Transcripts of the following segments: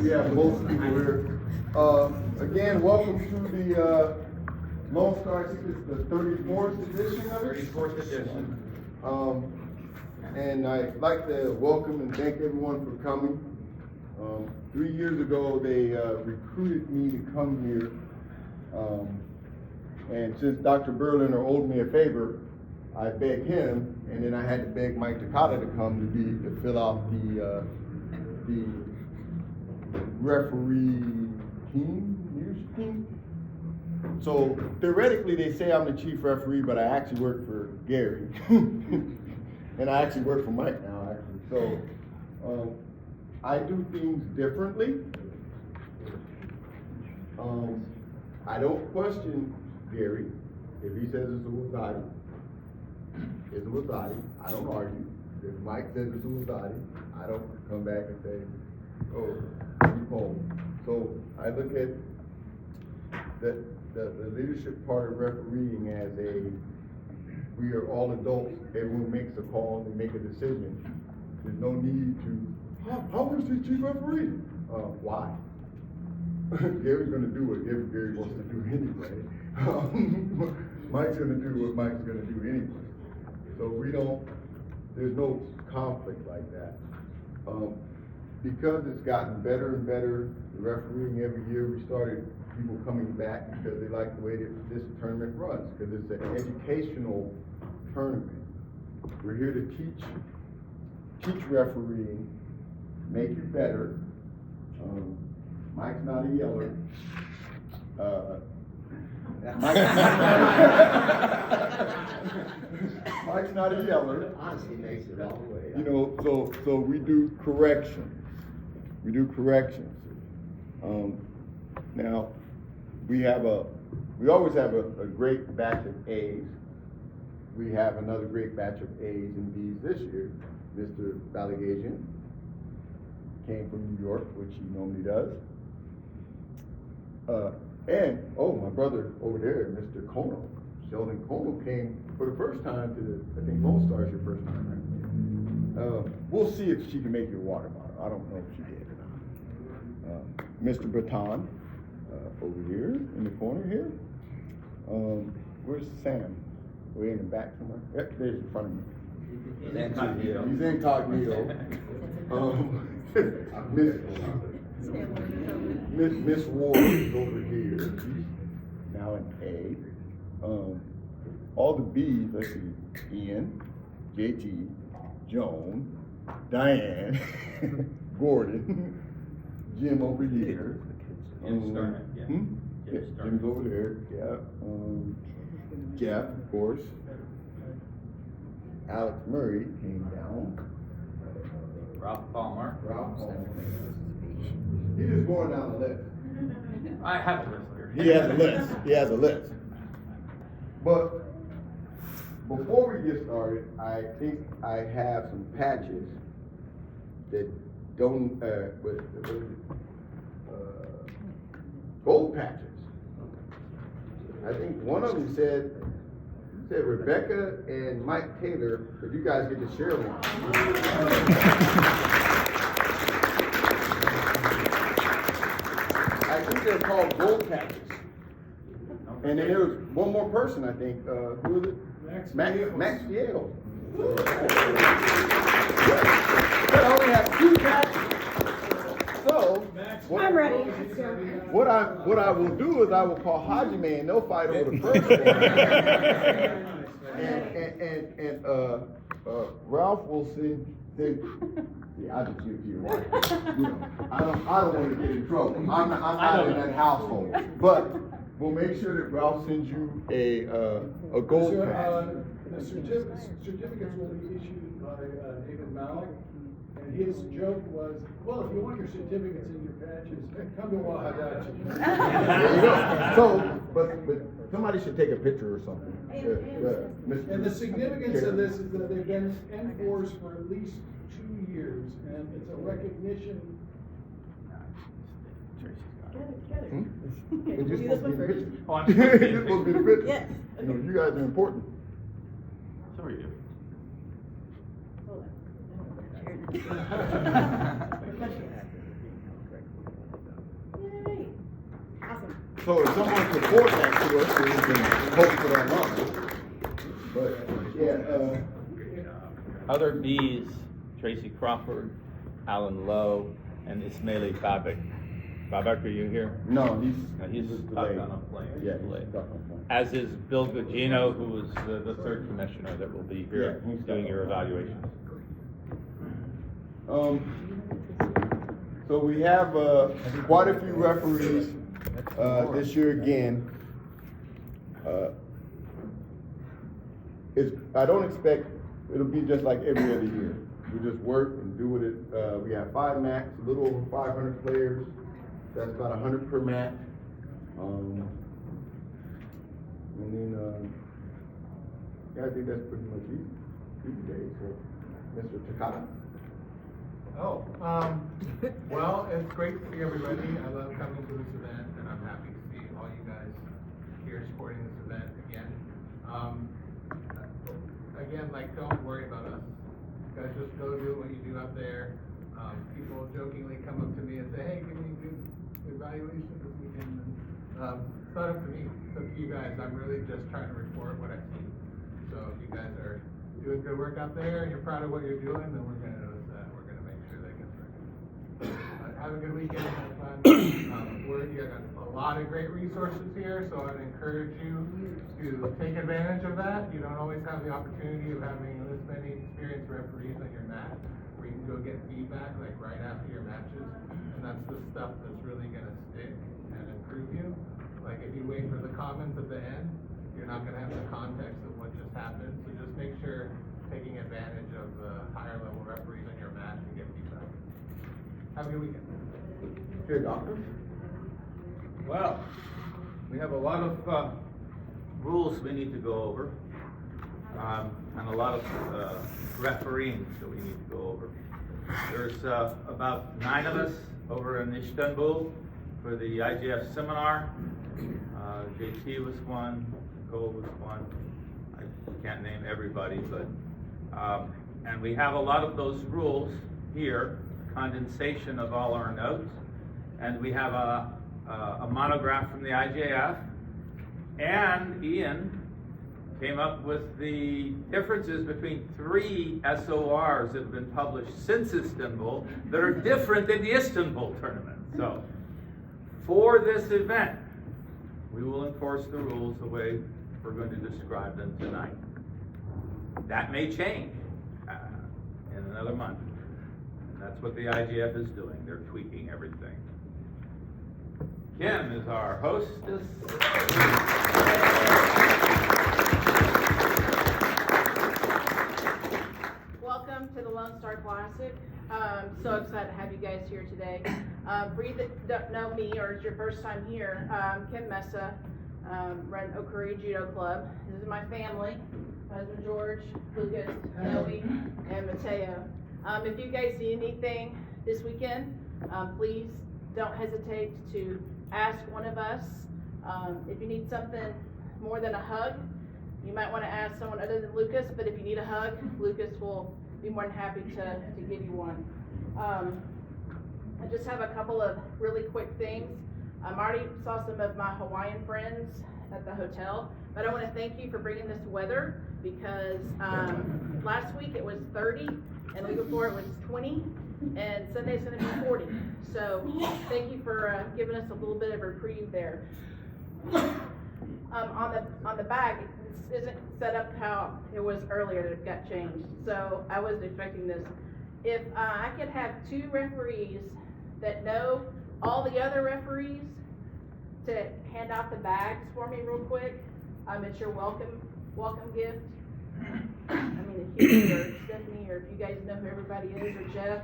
we have most people here. Again, welcome to the Lone Star. I think it's the 34th edition of it. 34th edition. And I'd like to welcome and thank everyone for coming. 3 years ago, they recruited me to come here. And since Dr. Berliner owed me a favor, I begged him, and then I had to beg Mike Takata to come to fill out the referee leadership team. So theoretically, they say I'm the chief referee, but I actually work for Gary, and I actually work for Mike now. Actually, so I do things differently. I don't question Gary if he says it's a Wazadi. It's a Wazadi. I don't argue. If Mike says it's a Wazadi, I don't come back and say, oh, you home. So I look at the leadership part of refereeing as we are all adults. Everyone makes a call and they make a decision. There's no need to, how much is chief referee? Why? Gary's going to do what Gary wants to do anyway. Mike's going to do what Mike's going to do anyway. So there's no conflict like that. Because it's gotten better and better, the refereeing every year, we started people coming back because they like the way this tournament runs, because it's an educational tournament. We're here to teach refereeing, make you better. Mike's not a yeller. Mike's not a yeller. Honestly, makes it all the way. You know, so we do corrections. We do corrections. Now, we always have a great batch of A's. We have another great batch of A's and B's this year. Mr. Balagazian came from New York, which he normally does. And my brother over there, Mr. Kono, Sheldon Kono, came for the first time to I think Lone Star's your first time, right? We'll see if she can make your water bottle. I don't know if she did or not. Mr. Breton, over here, in the corner here. Where's Sam? Way in the back somewhere? Yep, there's in front of me. He's incognito. He's incognito. Miss Ward is over here. Now an A. All the B's, let's see, Ian, JT, Joan, Diane, Gordon, Jim over here. Jim's over there, yeah. Jeff, of course. Alex Murray came down. Ralph Palmer. He's just going down the list. I have a list here. He has a list. But before we get started, I think I have some patches that don't, gold patches. I think one of them said Rebecca and Mike Taylor, but you guys get to share one. I think they're called gold patches. And then there was one more person, I think. Who was it? Max Fiel. They only have 2 patches. So, I'm ready. What I will do is I will call Hajime and they'll fight over the first one. and Ralph will send. Yeah, I'll just give it to you. Right? You know, I don't want to get in trouble. I'm not in that household. But we'll make sure that Ralph sends you a gold patch. The certificates will be issued by David Malik, and his joke was, well, if you want your certificates and your patches, come to Wahadachi. There you go. So, but somebody should take a picture or something. And the significance of this is that they've been enforced for at least 2 years, and it's a recognition. You're just Do supposed to this be one the first. picture. Oh, I'm supposed to be You're supposed to be the picture. Yes. You know, you guys are important. So are you. Hold on. So if someone could forward that to us, then we can hope for that number. But, yeah, Other B's, Tracy Crawford, Alan Lowe, and Ismaili Babak. Babak, are you here? no, he's He's stuck delayed. on a plane. Yeah, Delayed. he's stuck on a plane. As is Bill Gugino, who was the third commissioner that will be here Yeah, he's doing stuck your on a plane. evaluations. So we have, quite a few referees, this year again. I don't expect, it'll be just like every other year. We just work and do what we have 5 mats, a little over 500 players. That's about 100 per mat. And then, yeah, I think that's pretty much easy days. So, Mr. Takata? Oh, well, it's great to see everybody. I love coming to this event, and I'm happy to see all you guys here supporting this event again. Again, like, don't worry about us. You guys just go do what you do out there. People jokingly come up to me and say, hey, give me a good evaluation this weekend. And, it's not up to me, it's up to you guys. I'm really just trying to report what I see. So if you guys are doing good work out there and you're proud of what you're doing, then we're gonna notice that. We're gonna make sure that gets recognized. Have a good weekend, have fun. You got a lot of great resources here, so I'd encourage you to take advantage of that. You don't always have the opportunity of having this many experienced referees on your mat, where you can go get feedback like right after your matches, and that's the stuff that's really gonna stick and improve you. Like if you wait for the comments at the end, you're not gonna have the context of what just happened, so just make sure taking advantage of the higher level referees on your mat to get feedback. Have a good weekend. Here, doctor? Well, we have a lot of rules we need to go over, and a lot of refereeing that we need to go over. There's about 9 of us over in Istanbul for the IGF seminar. JT was one, Nicole was one. I can't name everybody, but and we have a lot of those rules here, condensation of all our notes, and we have a monograph from the IJF, and Ian came up with the differences between 3 SORs that have been published since Istanbul that are different than the Istanbul tournament. So, for this event, we will enforce the rules the way we're going to describe them tonight. That may change in another month. And that's what the IGF is doing. They're tweaking everything. Kim is our hostess. Welcome to the Lone Star Classic. So excited to have you guys here today. For you that don't know me or it's your first time here, Kim Mesa, run Okuri Judo Club. This is my family. My husband George, Lucas, Noe, and Mateo. If you guys see anything this weekend, please don't hesitate to ask one of us. If you need something more than a hug, you might want to ask someone other than Lucas, but if you need a hug, Lucas will be more than happy to give you one. I just have a couple of really quick things. I already saw some of my Hawaiian friends at the hotel, but I want to thank you for bringing this weather because last week it was 30 and the week before it was 20 and Sunday's going to be 40. So thank you for giving us a little bit of a reprieve there. On the bag, this isn't set up how it was earlier. It got changed, so I wasn't expecting this. If I could have 2 referees that know all the other referees to hand out the bags for me real quick, it's your welcome gift. I mean, if you or Stephanie, or if you guys know who everybody is, or Jeff,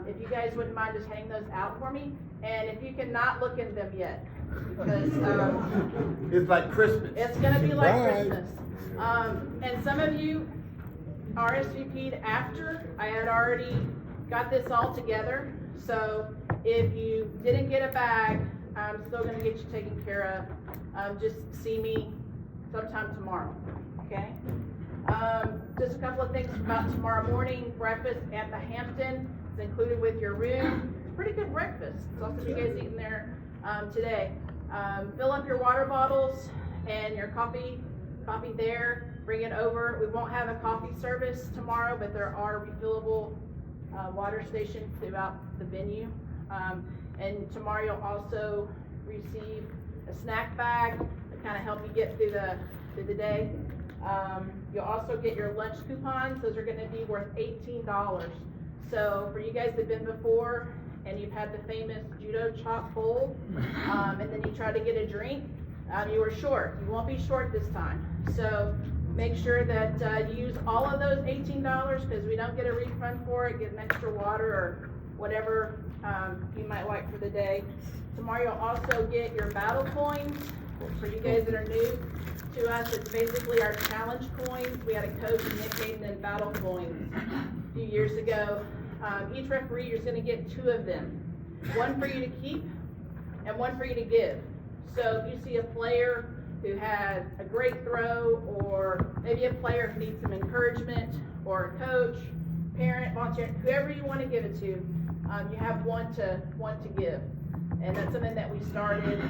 if you guys wouldn't mind just hanging those out for me, and if you cannot look in them yet, because It's like Christmas. it's gonna be like Christmas. And some of you RSVP'd after I had already got this all together. So if you didn't get a bag, I'm still gonna get you taken care of. Just see me sometime tomorrow, okay? Just a couple of things about tomorrow morning. Breakfast at the Hampton is included with your room. Pretty good breakfast. Saw some of you guys eating there today. Fill up your water bottles and your coffee there, bring it over. We won't have a coffee service tomorrow, but there are refillable water stations throughout the venue. And tomorrow you'll also receive a snack bag to kind of help you get through the day. You'll also get your lunch coupons. Those are gonna be worth $18. So for you guys that've been before and you've had the famous Judo chop bowl, and then you try to get a drink, you were short. You won't be short this time. So make sure that you use all of those $18 because we don't get a refund for it, get an extra water or whatever you might like for the day. Tomorrow you'll also get your battle coins. For you guys that are new to us, it's basically our challenge coins. We had a coach nicknamed them battle coins a few years ago. Each referee is gonna get 2 of them. One for you to keep and one for you to give. So if you see a player who had a great throw, or maybe a player who needs some encouragement, or a coach, parent, volunteer, whoever you want to give it to, you have one to give. And that's something that we started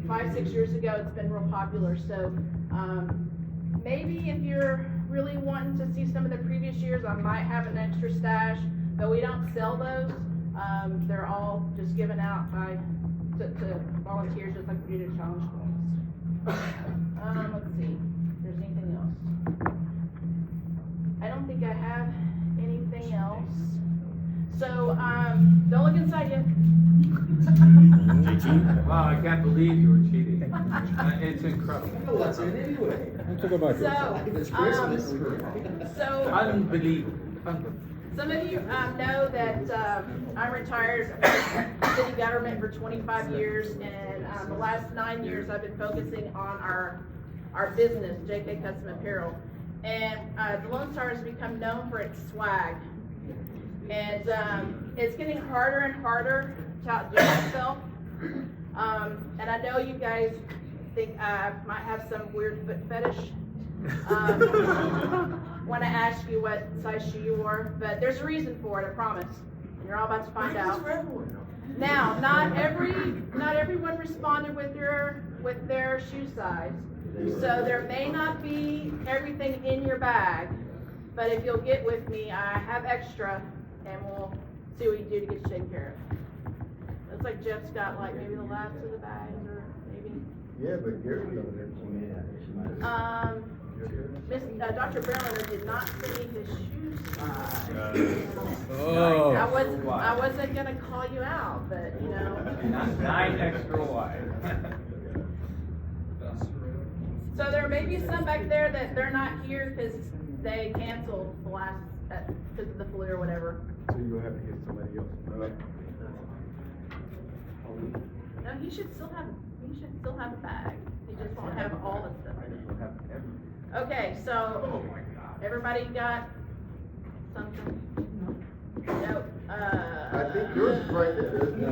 5-6 years ago. It's been real popular. So maybe if you're really wanting to see some of the previous years, I might have an extra stash, but we don't sell those. They're all just given out to volunteers, just like we do to challenge points. Let's see, if there's anything else. I don't think I have anything else. So, don't look inside yet. Wow, I can't believe you were cheating. It's incredible. What's in anyway? So, Unbelievable. some of you know that I'm retired from city government for 25 years, and the last 9 years I've been focusing on our business, JK Custom Apparel. And the Lone Star has become known for its swag. And it's getting harder and harder to outdo myself. And I know you guys think I might have some weird foot fetish. When I ask you what size shoe you wore, but there's a reason for it, I promise. And you're all about to find out. Now, not everyone responded with their shoe size. So there may not be everything in your bag, but if you'll get with me, I have extra, and we'll see what you do to get you taken care of. Looks like Jeff's got like maybe the last of the bags, or maybe. Yeah, but Gary's over there. Dr. Berliner did not send me his shoe size. Oh. I wasn't gonna call you out, but you know. 9 extra wide. So there may be some back there that they're not here because they canceled the last, because of the flu or whatever. So you'll have to get somebody else. No, he should still have a bag. He just won't have all the stuff in it. Okay, so everybody got something? No. I think yours is right there. Isn't it?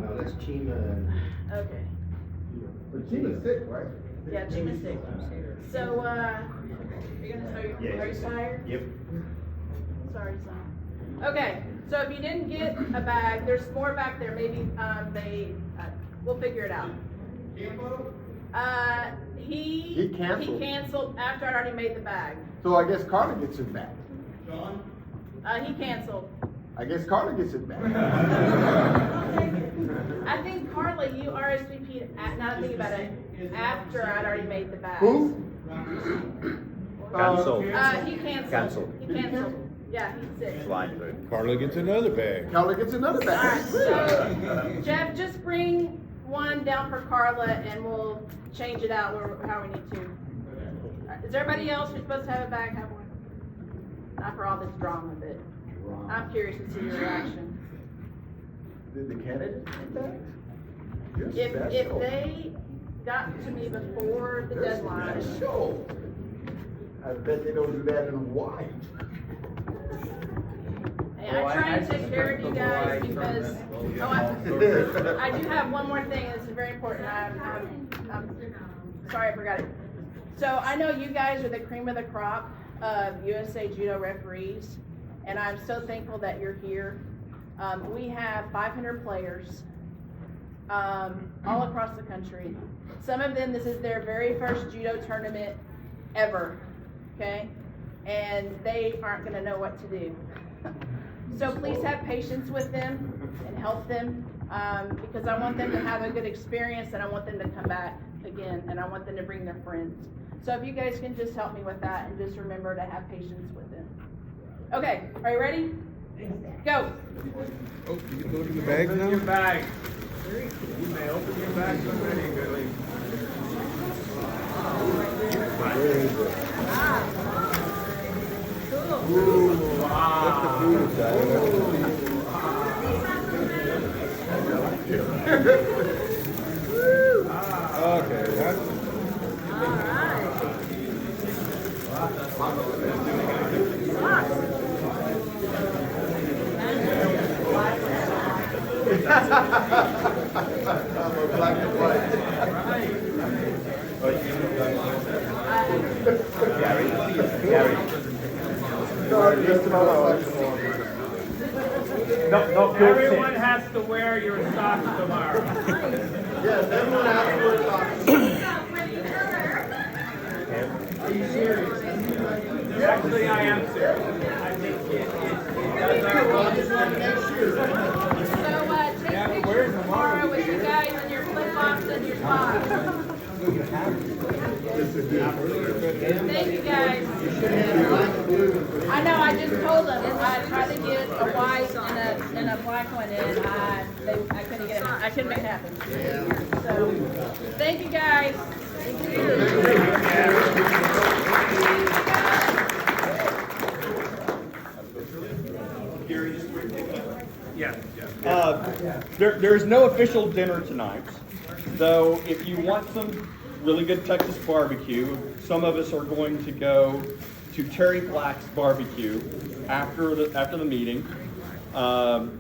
No, that's Chima and. Okay. But Chima's sick, right? Yeah, Chima's sick. So, are you tired? Yep. Sorry, son. Okay, so if you didn't get a bag, there's more back there. Maybe we'll figure it out. He canceled after I'd already made the bag. So I guess Carter gets it back. He canceled. I guess Carter gets it back. I think Carla, you RSVP'd now think about it, after I'd already made the bag. Who? Cancelled. He canceled. Canceled. He canceled. Yeah, he's sick. Fine. Carla gets another bag. Carter gets another All bag. right, so Jeff, just bring one down for Carla and we'll change it out how we need to. All right, is everybody else who's supposed to have a bag have one? Not for all this drama, but I'm curious to see your reaction. Did the candidates get that? You're If special. they got to me before the deadline, Special. I bet they don't do that in Hawaii. hey, I try and take care of you guys because, I do have one more thing, this is very important, I'm sorry I forgot it. So I know you guys are the cream of the crop of USA Judo referees, and I'm so thankful that you're here. We have 500 players. all across the country. Some of them, this is their very first judo tournament ever, okay? And they aren't gonna know what to do. So please have patience with them and help them, because I want them to have a good experience and I want them to come back again and I want them to bring their friends. So if you guys can just help me with that and just remember to have patience with them. Okay, are you ready? Go. Oh, you can load in the bags now? Open your bag. You may open your bags already, Billy. That's the food side. Okay, that's. Black and white. Gary. No, Everyone has to wear your socks tomorrow. Yes, everyone has to wear socks. Are you serious? Actually, I am serious. I think it does our I just want to make sure. So, take pictures tomorrow with you guys and your flip-flops and your socks. Thank you guys. I know, I just told them, I tried to get a white and a black one and I couldn't get it, I couldn't make it happen. So, thank you guys. Yes. There's no official dinner tonight, though if you want some really good Texas barbecue, some of us are going to go to Terry Black's Barbecue after the meeting.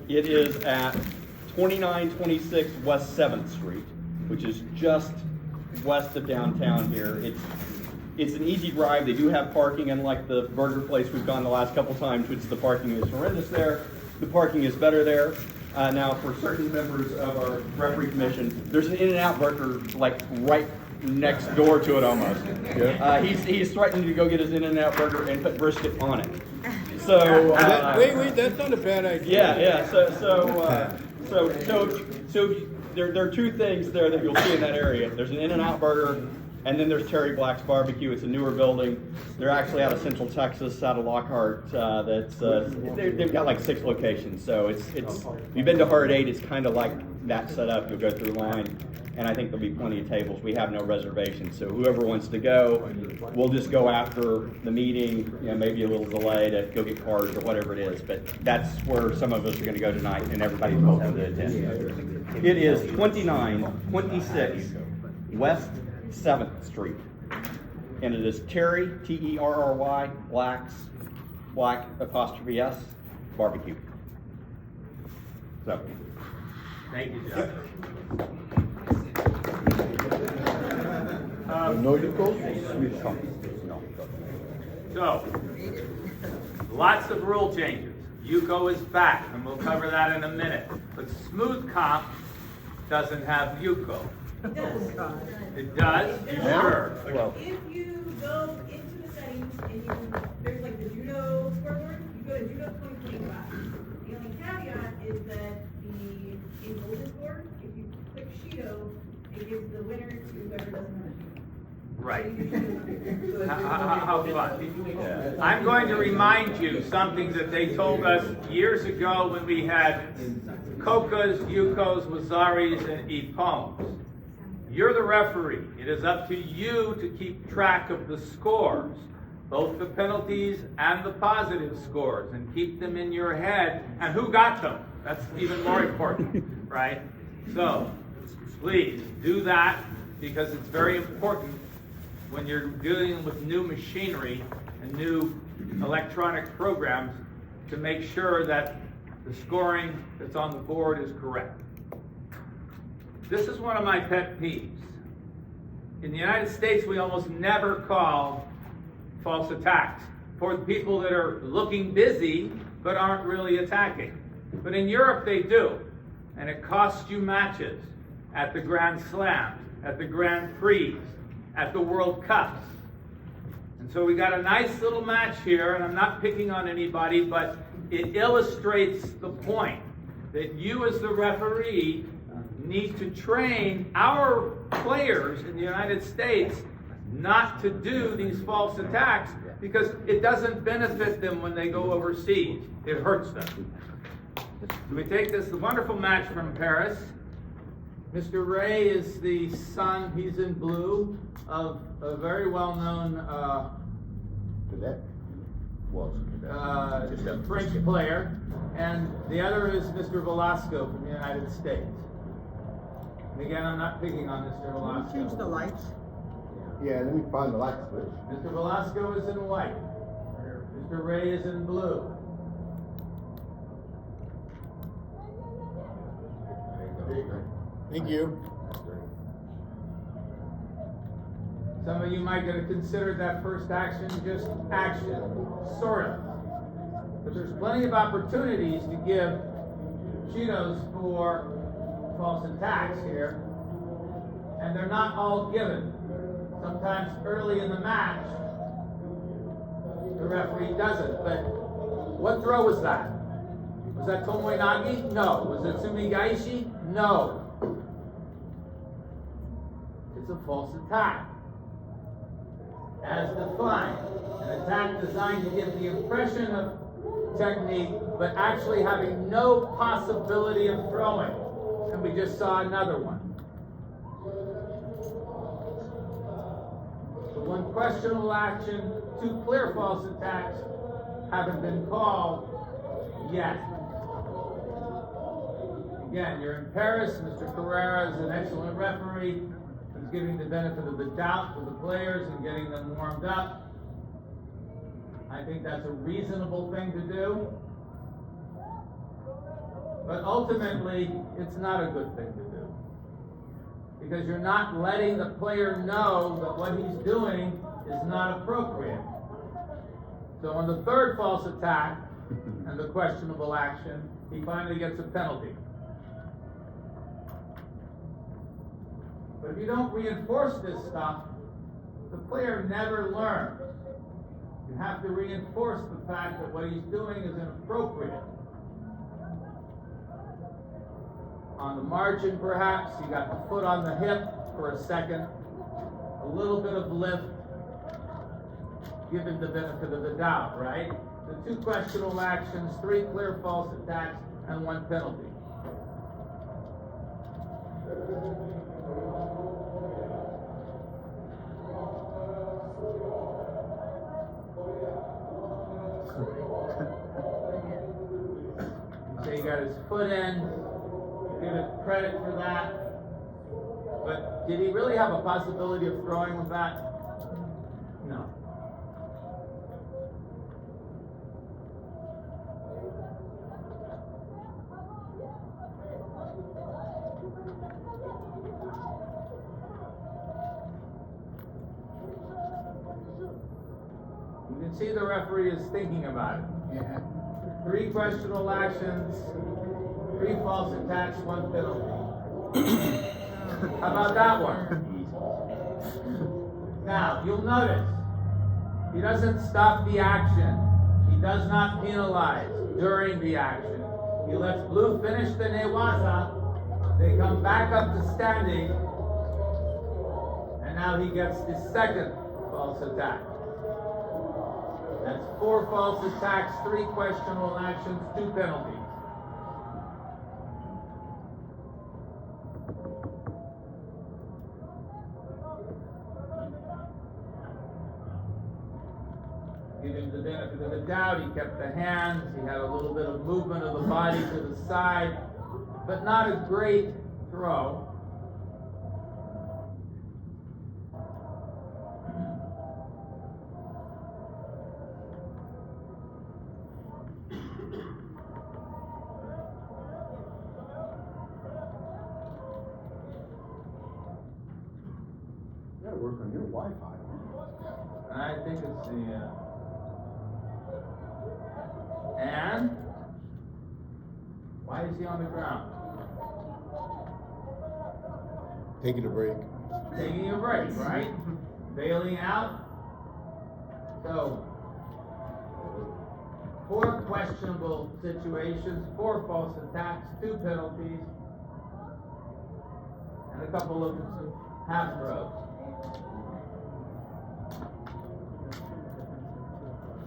It is at 2926 West 7th Street, which is just west of downtown here. It's an easy drive. They do have parking, unlike the burger place we've gone the last couple times, which the parking is horrendous there. The parking is better there. Now, for certain members of our referee commission, there's an In-N-Out burger like right next door to it almost. Yeah. He's threatening to go get his In-N-Out burger and put brisket on it. So Wait, that's not a bad idea. yeah. So there are two things there that you'll see in that area. There's an In-N-Out burger, and then there's Terry Black's Barbecue. It's a newer building. They're actually out of Central Texas, out of Lockhart. They've got like 6 locations. So it's you've been to Hard 8. It's kind of like that set up. You'll go through the line, and I think there'll be plenty of tables. We have no reservations, so whoever wants to go, we'll just go after the meeting. You know, maybe a little delay to go get cars or whatever it is. But that's where some of us are going to go tonight, and everybody's welcome to attend. It is 2926 West 7th Street, and it is Terry, Terry, Black apostrophe S, Barbecue. So, Thank you, Jeff. No, you go. So, lots of rule changes. Yuko is back, and we'll cover that in a minute. But Smooth Comp doesn't have Yuko. It does. It does? You sure? well, If you go into the settings and there's like the Judo scoreboard, you go to Judo 2025. The only caveat is that in golden score, if you click Shido, it gives the winner to whoever doesn't have a Shido. Right. So you choose. How fun. I'm going to remind you something that they told us years ago when we had Kokas, Yukos, Wazaris, and Ipoms. You're the referee. It is up to you to keep track of the scores, both the penalties and the positive scores, and keep them in your head. And who got them? That's even more important, right? So, please do that, because it's very important when you're dealing with new machinery and new electronic programs to make sure that the scoring that's on the board is correct. This is one of my pet peeves. In the United States, we almost never call false attacks for the people that are looking busy but aren't really attacking. But in Europe, they do, and it costs you matches. at the Grand Slams, at the Grand Prix, at the World Cups. And so we got a nice little match here, and I'm not picking on anybody, but it illustrates the point that you as the referee need to train our players in the United States not to do these false attacks, because it doesn't benefit them when they go overseas. It hurts them. So we take this wonderful match from Paris. Mr. Ray is the son, he's in blue, of a very well-known French player, and the other is Mr. Velasco from the United States. And again, I'm not picking on Mr. Velasco. Change the lights. Yeah, let me find the light switch. Mr. Velasco is in white. Mr. Ray is in blue. Thank you. Some of you might get to consider that first action just action, sort of. But there's plenty of opportunities to give Judos for false attacks here, and they're not all given. Sometimes early in the match, the referee does it. But what throw was that? Was that Tomoe Nagi? No. Was it Sumigaishi? No. It's a false attack. As defined, an attack designed to give the impression of technique, but actually having no possibility of throwing. And we just saw another one. The one questionable action, 2 clear false attacks haven't been called yet. Again, you're in Paris. Mr. Carrera is an excellent referee. He's giving the benefit of the doubt to the players and getting them warmed up. I think that's a reasonable thing to do. But ultimately, it's not a good thing to do. Because you're not letting the player know that what he's doing is not appropriate. So on the third false attack and the questionable action, he finally gets a penalty. But if you don't reinforce this stuff, the player never learns. You have to reinforce the fact that what he's doing is inappropriate. On the margin, perhaps, you got the foot on the hip for a second, a little bit of lift, give him the benefit of the doubt, right? The 2 questionable actions, 3 clear false attacks, and 1 penalty. So he got his foot in, give it credit for that. But did he really have a possibility of throwing with that? No. You can see the referee is thinking about it. Yeah. 3 questionable actions, 3 false attacks, 1 penalty. How about that one? Now, you'll notice, he doesn't stop the action. He does not penalize during the action. He lets blue finish the newaza. They come back up to standing. And now he gets the second false attack. That's 4 false attacks, 3 questionable actions, 2 penalties. Give him the benefit of the doubt. He kept the hands. He had a little bit of movement of the body to the side, but not a great throw. You gotta work on your Wi-Fi. I think it's the, and why is he on the ground? Taking a break. Taking a break, right? Bailing out. So, 4 questionable situations, 4 false attacks, 2 penalties, and a couple of half throws.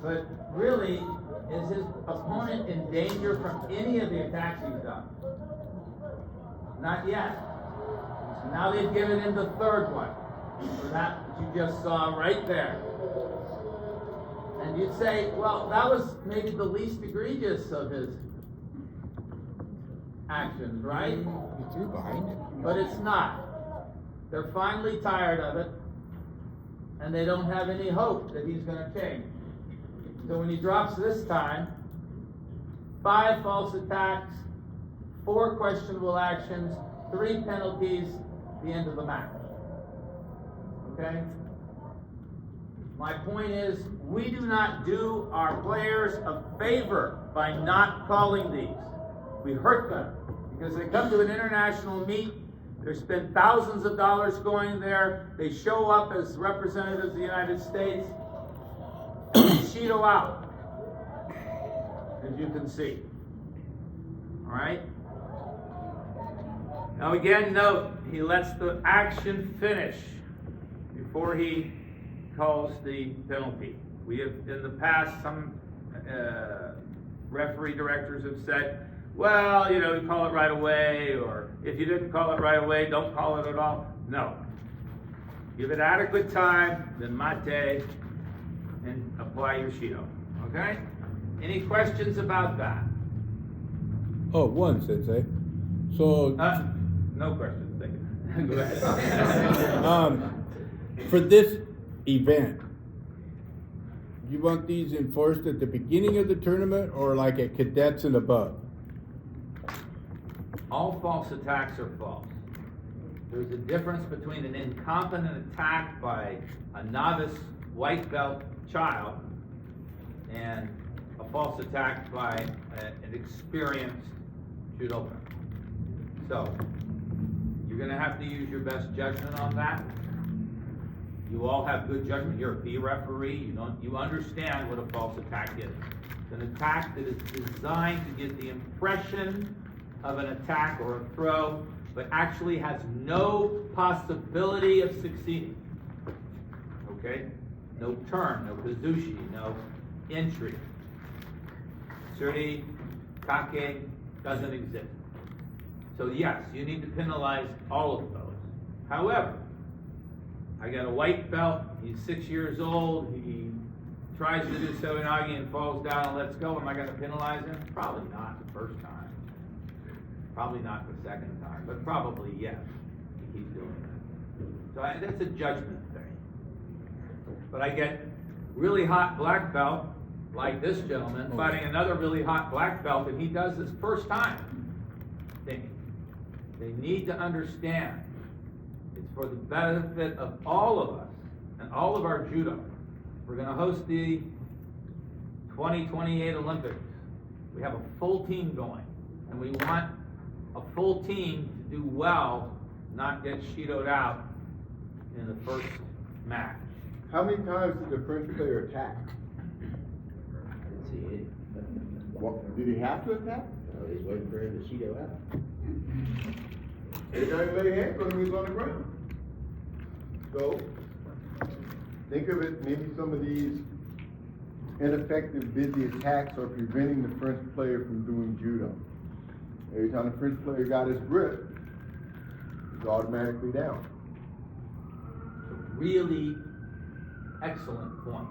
But really, is his opponent in danger from any of the attacks he's done? Not yet. Now they've given him the 3rd one, for that you just saw right there. And you'd say, well, that was maybe the least egregious of his actions, right? You threw behind it. But it's not. They're finally tired of it, and they don't have any hope that he's going to change. So when he drops this time, 5 false attacks, 4 questionable actions, 3 penalties, the end of the match. Okay? My point is, we do not do our players a favor by not calling these. We hurt them because they come to an international meet, they spend thousands of dollars going there, they show up as representatives of the United States, and they Shido out, as you can see. All right? Now again, note, he lets the action finish before he calls the penalty. We have, in the past, some referee directors have said, well, you call it right away, or if you didn't call it right away, don't call it at all. No. Give it adequate time, then mate, and apply your Shido. Okay? Any questions about that? Oh, one, Sensei. So, No questions, thank you. Go ahead. for this event, you want these enforced at the beginning of the tournament or like at cadets and above? All false attacks are false. There's a difference between an incompetent attack by a novice white belt child and a false attack by an experienced judoka. So, you're going to have to use your best judgment on that. You all have good judgment. You're a B referee. You understand what a false attack is. It's an attack that is designed to get the impression of an attack or a throw, but actually has no possibility of succeeding. Okay? No turn, no kazushi, no entry. Suri, kake doesn't exist. So yes, you need to penalize all of those. However, I got a white belt, he's 6 years old, he tries to do Soinagi and falls down and lets go. Am I going to penalize him? Probably not the first time. Probably not the second time, but probably yes, he keeps doing that. So that's a judgment thing. But I get really hot black belt, like this gentleman, fighting another really hot black belt, and he does this first time. They need to understand it's for the benefit of all of us and all of our judo. We're going to host the 2028 Olympics. We have a full team going, and we want a full team to do well, not get Shidoed out in the first match. How many times did the French player attack? I didn't see any. What, did he have to attack? I was waiting for him to Shido out. Every time he laid hands on him, he was on the ground. So, think of it, maybe some of these ineffective, busy attacks are preventing the French player from doing judo. Every time the French player got his grip, he's automatically down. Really excellent point.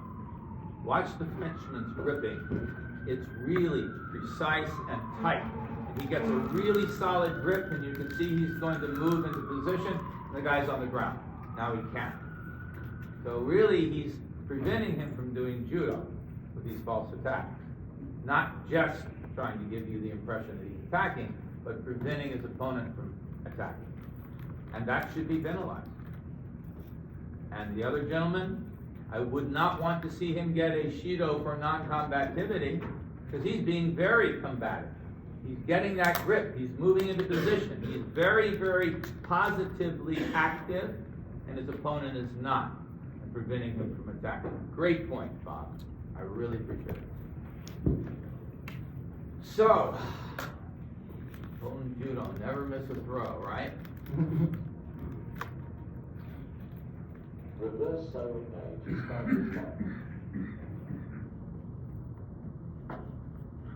Watch the Frenchman's gripping. It's really precise and tight. And he gets a really solid grip, and you can see he's going to move into position, and the guy's on the ground. Now he can't. So really, he's preventing him from doing judo with these false attacks. Not just trying to give you the impression that he's attacking, but preventing his opponent from attacking. And that should be penalized. And the other gentleman, I would not want to see him get a Shido for non-combativity, because he's being very combative. He's getting that grip. He's moving into position. He's very, very positively active, and his opponent is not, and preventing him from attacking. Great point, Bob. I really appreciate it. So, Bolton Judo, never miss a throw, right? Reverse sewing age is standard.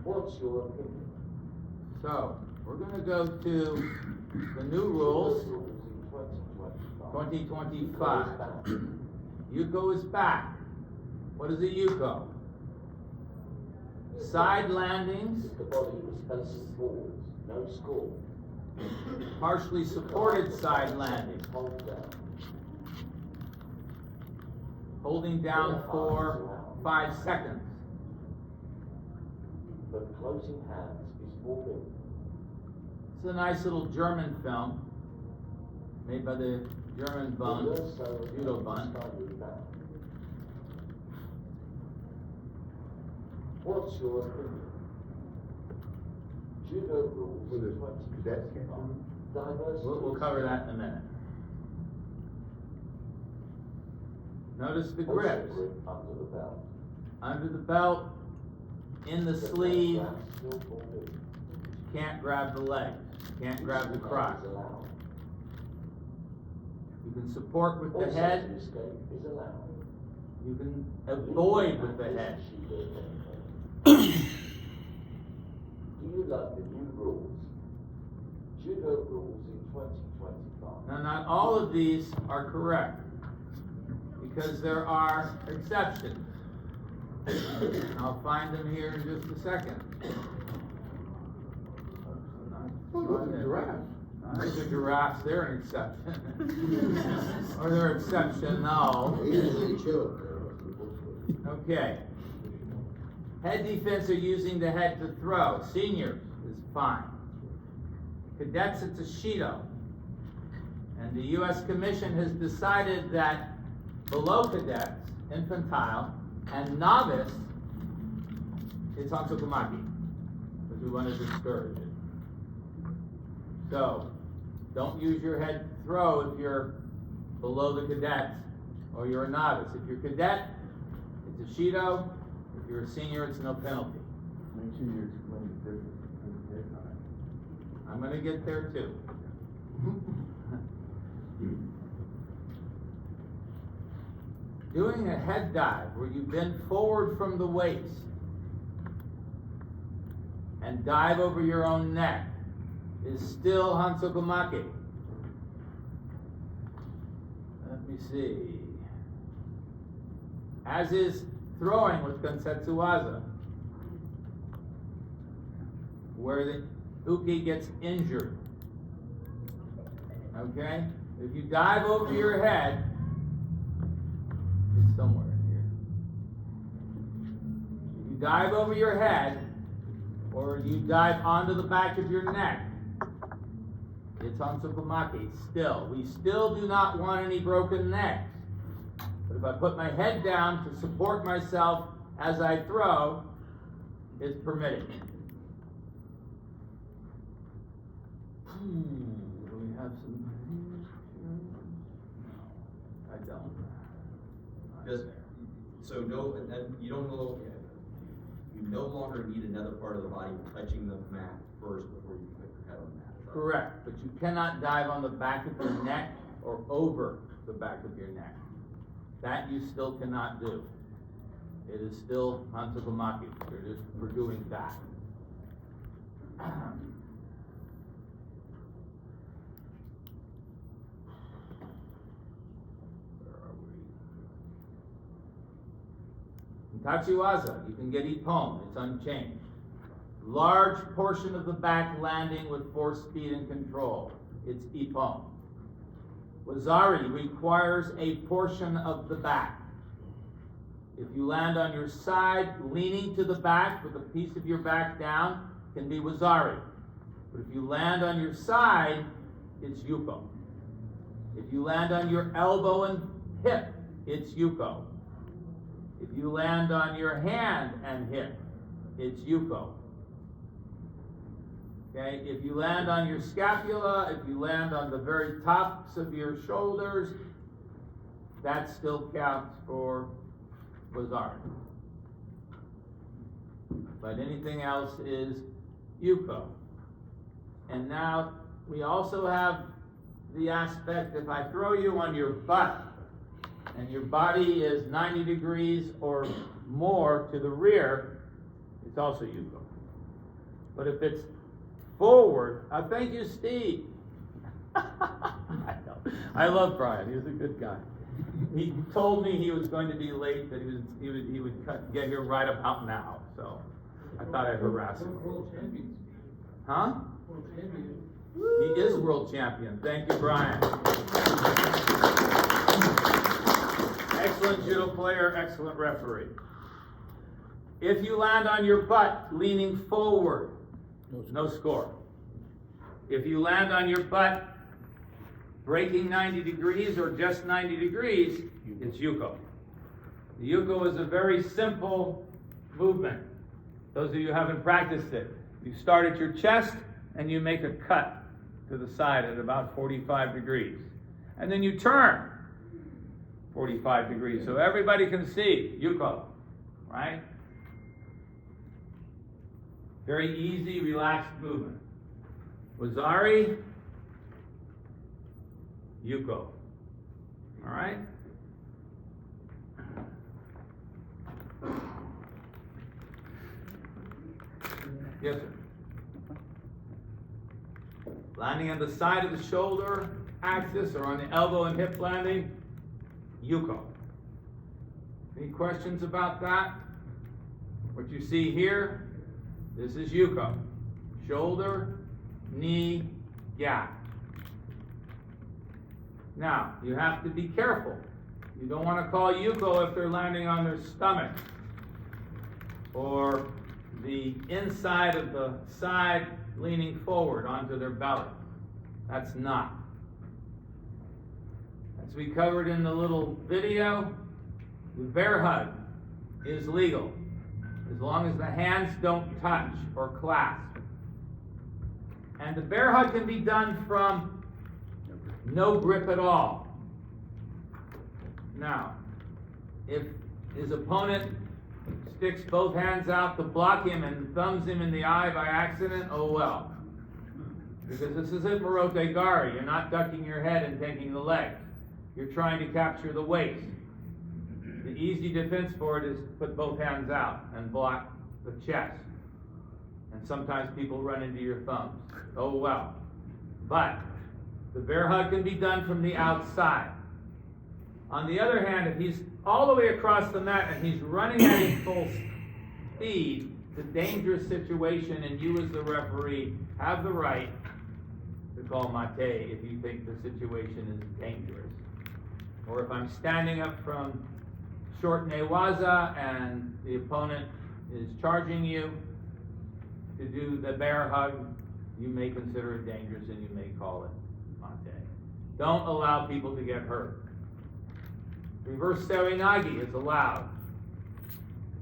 What's your opinion? So, we're going to go to the new rules, In 2025. Yuko is back. What is a Yuko? Side landings, If the body is facing forwards, no score. partially supported side landings, Hold down. holding down for 5 seconds. But closing hands is forbidden. It's a nice little German film made by the German Bund, Reverse sewing Judo age is Bund. standard now. What's your opinion? Judo rules Well, in the cadets can't 2025. do Diversity. We'll cover that in a minute. Notice the grips. Grip under the belt. Under the belt, in the sleeve, grab still forbidden. can't grab the legs, can't grab the crotch. Is allowed. You can support with the Also, head, to escape is allowed. you can avoid with the head. Do you like the new rules? Judo rules in 2025. Now, not all of these are correct, because there are exceptions. I'll find them here in just a second. Oh, those are giraffes. These are giraffes, they're an exception. Or they're exceptional. Okay. Head defense are using the head to throw. Seniors is fine. Cadets, it's a Shido. And the U.S. Commission has decided that below cadets, infantile, and novice, it's Hansokumaki, because we want to discourage it. So, don't use your head to throw if you're below the cadets or you're a novice. If you're cadet, it's a Shido. If you're a senior, it's no penalty. Make sure you explain the difference between the head and I'm going to get there too. Doing a head dive where you bend forward from the waist and dive over your own neck is still Hansokumaki. Let me see. As is throwing with Kansetsuwaza, where the uke gets injured. Okay? If you dive over your head, it's somewhere in here. If you dive over your head, or you dive onto the back of your neck, it's Hansokumaki still. We still do not want any broken necks. But if I put my head down to support myself as I throw, it's permitted. Do we have some? No, I don't. Does, so no, and you don't know, you no longer need another part of the body touching the mat first before you put your head on the mat. Is that right? Correct, but you cannot dive on the back of your neck or over the back of your neck. That you still cannot do. It is still Hansokumaki. We're doing that. In Tachiwaza, you can get Ippon, it's unchanged. Large portion of the back landing with force, speed, and control. It's Ippon. Wazari requires a portion of the back. If you land on your side, leaning to the back with a piece of your back down, can be Wazari. But if you land on your side, it's Yuko. If you land on your elbow and hip, it's Yuko. If you land on your hand and hip, it's Yuko. Okay, if you land on your scapula, if you land on the very tops of your shoulders, that still counts for Wazari. But anything else is Yuko. And now we also have the aspect, if I throw you on your butt and your body is 90 degrees or more to the rear, it's also Yuko. But if it's forward, thank you, Steve. I love Brian. He was a good guy. He told me he was going to be late, that he would get here right about now. So I thought I'd harass him. World champions. Huh? World champion. He is world champion. Thank you, Brian. Excellent judo player, excellent referee. If you land on your butt leaning forward, no score. If you land on your butt breaking 90 degrees or just 90 degrees, it's Yuko. The Yuko is a very simple movement. Those of you who haven't practiced it, you start at your chest and you make a cut to the side at about 45 degrees. And then you turn 45 degrees so everybody can see Yuko, right? Very easy, relaxed movement. Wazari, Yuko. All right? Yes, sir. Landing on the side of the shoulder axis or on the elbow and hip landing, Yuko. Any questions about that? What you see here, this is Yuko. Shoulder, knee, gap. Now, you have to be careful. You don't want to call Yuko if they're landing on their stomach or the inside of the side leaning forward onto their belly. That's not. As we covered in the little video, the bear hug is legal as long as the hands don't touch or clasp. And the bear hug can be done from no grip at all. Now, if his opponent sticks both hands out to block him and thumbs him in the eye by accident, oh well. Because this isn't Marote Gari. You're not ducking your head and taking the legs. You're trying to capture the waist. The easy defense for it is put both hands out and block the chest. And sometimes people run into your thumbs. Oh well. But the bear hug can be done from the outside. On the other hand, if he's all the way across the mat and he's running at his full speed, it's a dangerous situation, and you as the referee have the right to call mate if you think the situation is dangerous. Or if I'm standing up from short newaza and the opponent is charging you to do the bear hug, you may consider it dangerous and you may call it mate. Don't allow people to get hurt. Reverse serinagi is allowed,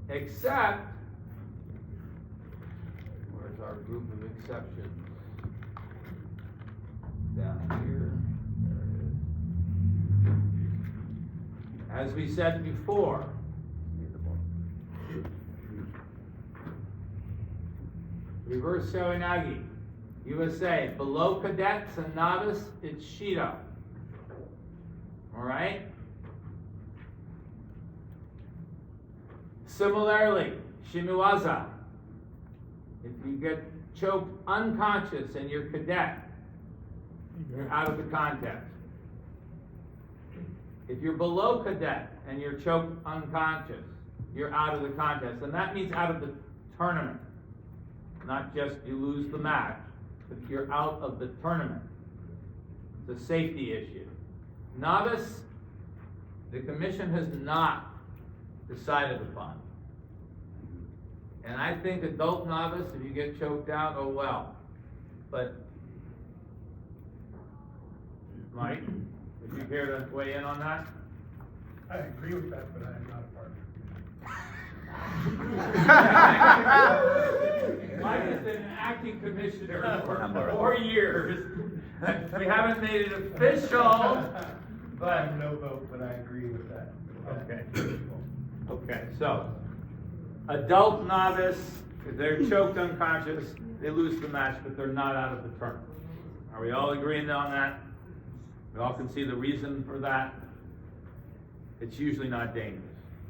except, where's our group of exceptions? Down here, there it is. As we said before, reverse serinagi, USA, below cadets and novice, it's Shido. All right? Similarly, Shimuwaza, if you get choked unconscious and you're cadet, you're out of the contest. If you're below cadet and you're choked unconscious, you're out of the contest. And that means out of the tournament. Not just you lose the match, but you're out of the tournament. It's a safety issue. Novice, the commission has not decided upon. And I think adult novice, if you get choked out, oh well. But, Mike, would you care to weigh in on that? I agree with that, but I am not a partner. Mike has been an acting commissioner for 4 years. We haven't made it official, but. No vote, but I agree with that. Okay. Okay, so, adult novice, if they're choked unconscious, they lose the match, but they're not out of the tournament. Are we all agreeing on that? We all can see the reason for that? It's usually not dangerous.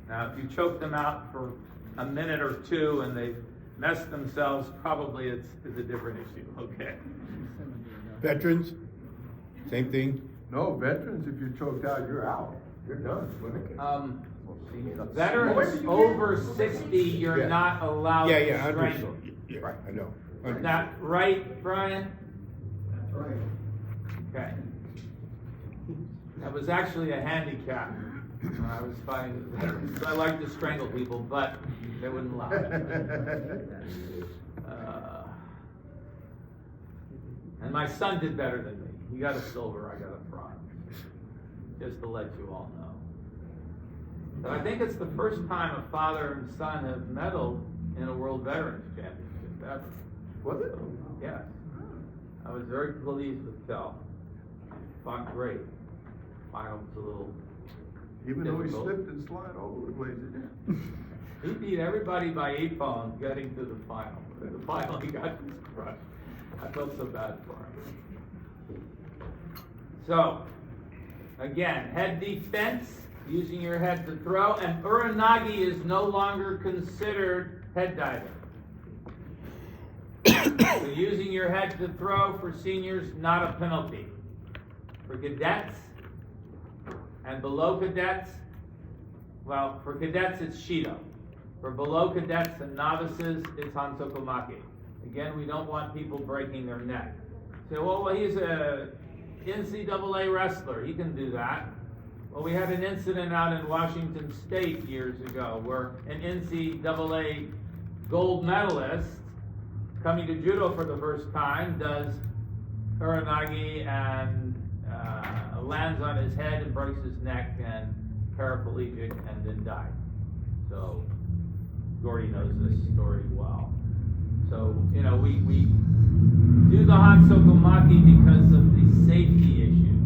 Now, if you choke them out for a minute or two and they've messed themselves, probably it's a different issue, okay? Veterans, same thing. No, veterans, if you're choked out, you're out. You're done. Veterans over 60, you're Yeah. not allowed Yeah, to yeah, strangle. understood. Yeah, I know. Is that right, Brian? That's right. Okay. That was actually a handicap when I was fighting the veterans. I like to strangle people, but they wouldn't allow it. And my son did better than me. He got a silver, I got a bronze. Just to let you all know. But I think it's the first time a father and son have medaled in a World Veterans Championship ever. Was it? Yes. I was very pleased with Kel. Fought great. Final was a little Even though he difficult. slipped and slid all over the place, didn't He beat everybody by 8 pounds getting to the final. At the final, he got his crushed. I felt so bad for him. So, again, head defense, using your head to throw, and uranagi is no longer considered head diving. So using your head to throw for seniors, not a penalty. For cadets and below cadets, well, for cadets it's Shido. For below cadets and novices, it's Hansokomaki. Again, we don't want people breaking their neck. Say, well, he's a NCAA wrestler. He can do that. Well, we had an incident out in Washington State years ago where an NCAA gold medalist coming to judo for the first time does uranagi and lands on his head and breaks his neck and paraplegic and then died. So Gordy knows this story well. So, we do the Hansokomaki because of the safety issues.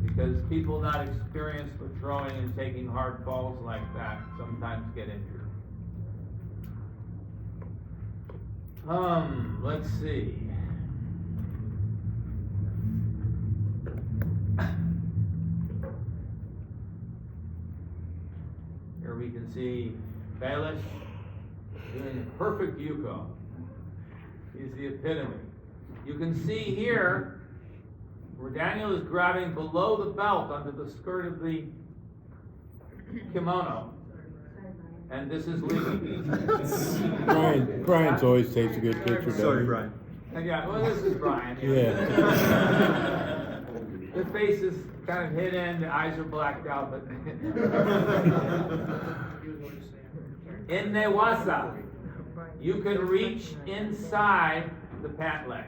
Because people not experienced with throwing and taking hard falls like that sometimes get injured. Let's see. Here we can see Baelish doing a perfect yuko. He's the epitome. You can see here where Daniel is grabbing below the belt under the skirt of the kimono. And this is legal. Brian's always takes a good picture. Sorry, Brian. Yeah, well, this is Brian. Yeah. The face is kind of hidden, the eyes are blacked out, but. In Newasa, you can reach inside the pant leg.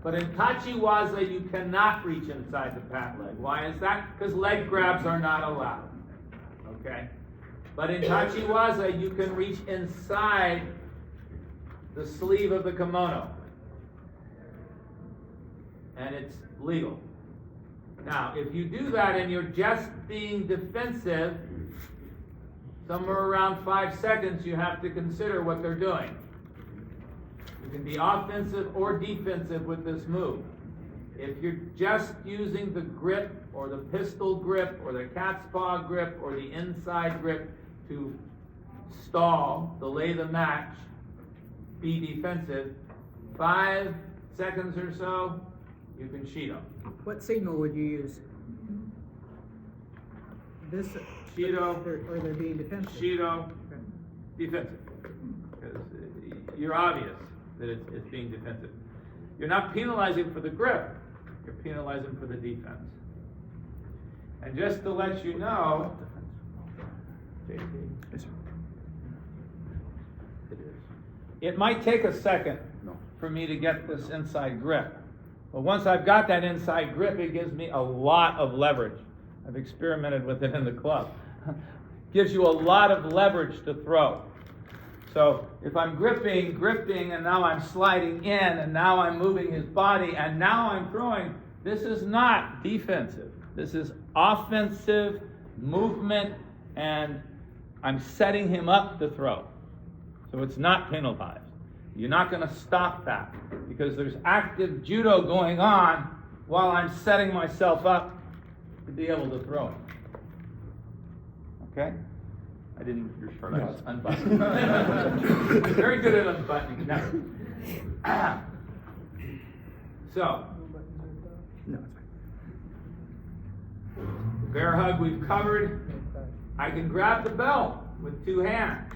But in Tachiwaza, you cannot reach inside the pant leg. Why is that? Because leg grabs are not allowed. Okay? But in Tachiwaza, you can reach inside the sleeve of the kimono. And it's legal. Now, if you do that and you're just being defensive, somewhere around 5 seconds, you have to consider what they're doing. You can be offensive or defensive with this move. If you're just using the grip or the pistol grip or the cat's paw grip or the inside grip to stall, delay the match, be defensive, 5 seconds or so, you can Shido. What signal would you use? This, Shido. or they're being defensive? Shido, defensive. Because you're obvious that it's being defensive. You're not penalizing for the grip, you're penalizing for the defense. And just to let you know, it might take a second for me to get this inside grip. But once I've got that inside grip, it gives me a lot of leverage. I've experimented with it in the club. gives you a lot of leverage to throw. So if I'm gripping, and now I'm sliding in, and now I'm moving his body, and now I'm throwing, this is not defensive. This is offensive movement, and I'm setting him up to throw. So it's not penalized. You're not going to stop that because there's active judo going on while I'm setting myself up to be able to throw it. Okay? I didn't unbutton. I'm very good at unbuttoning. Never. So, bear hug we've covered. I can grab the belt with 2 hands,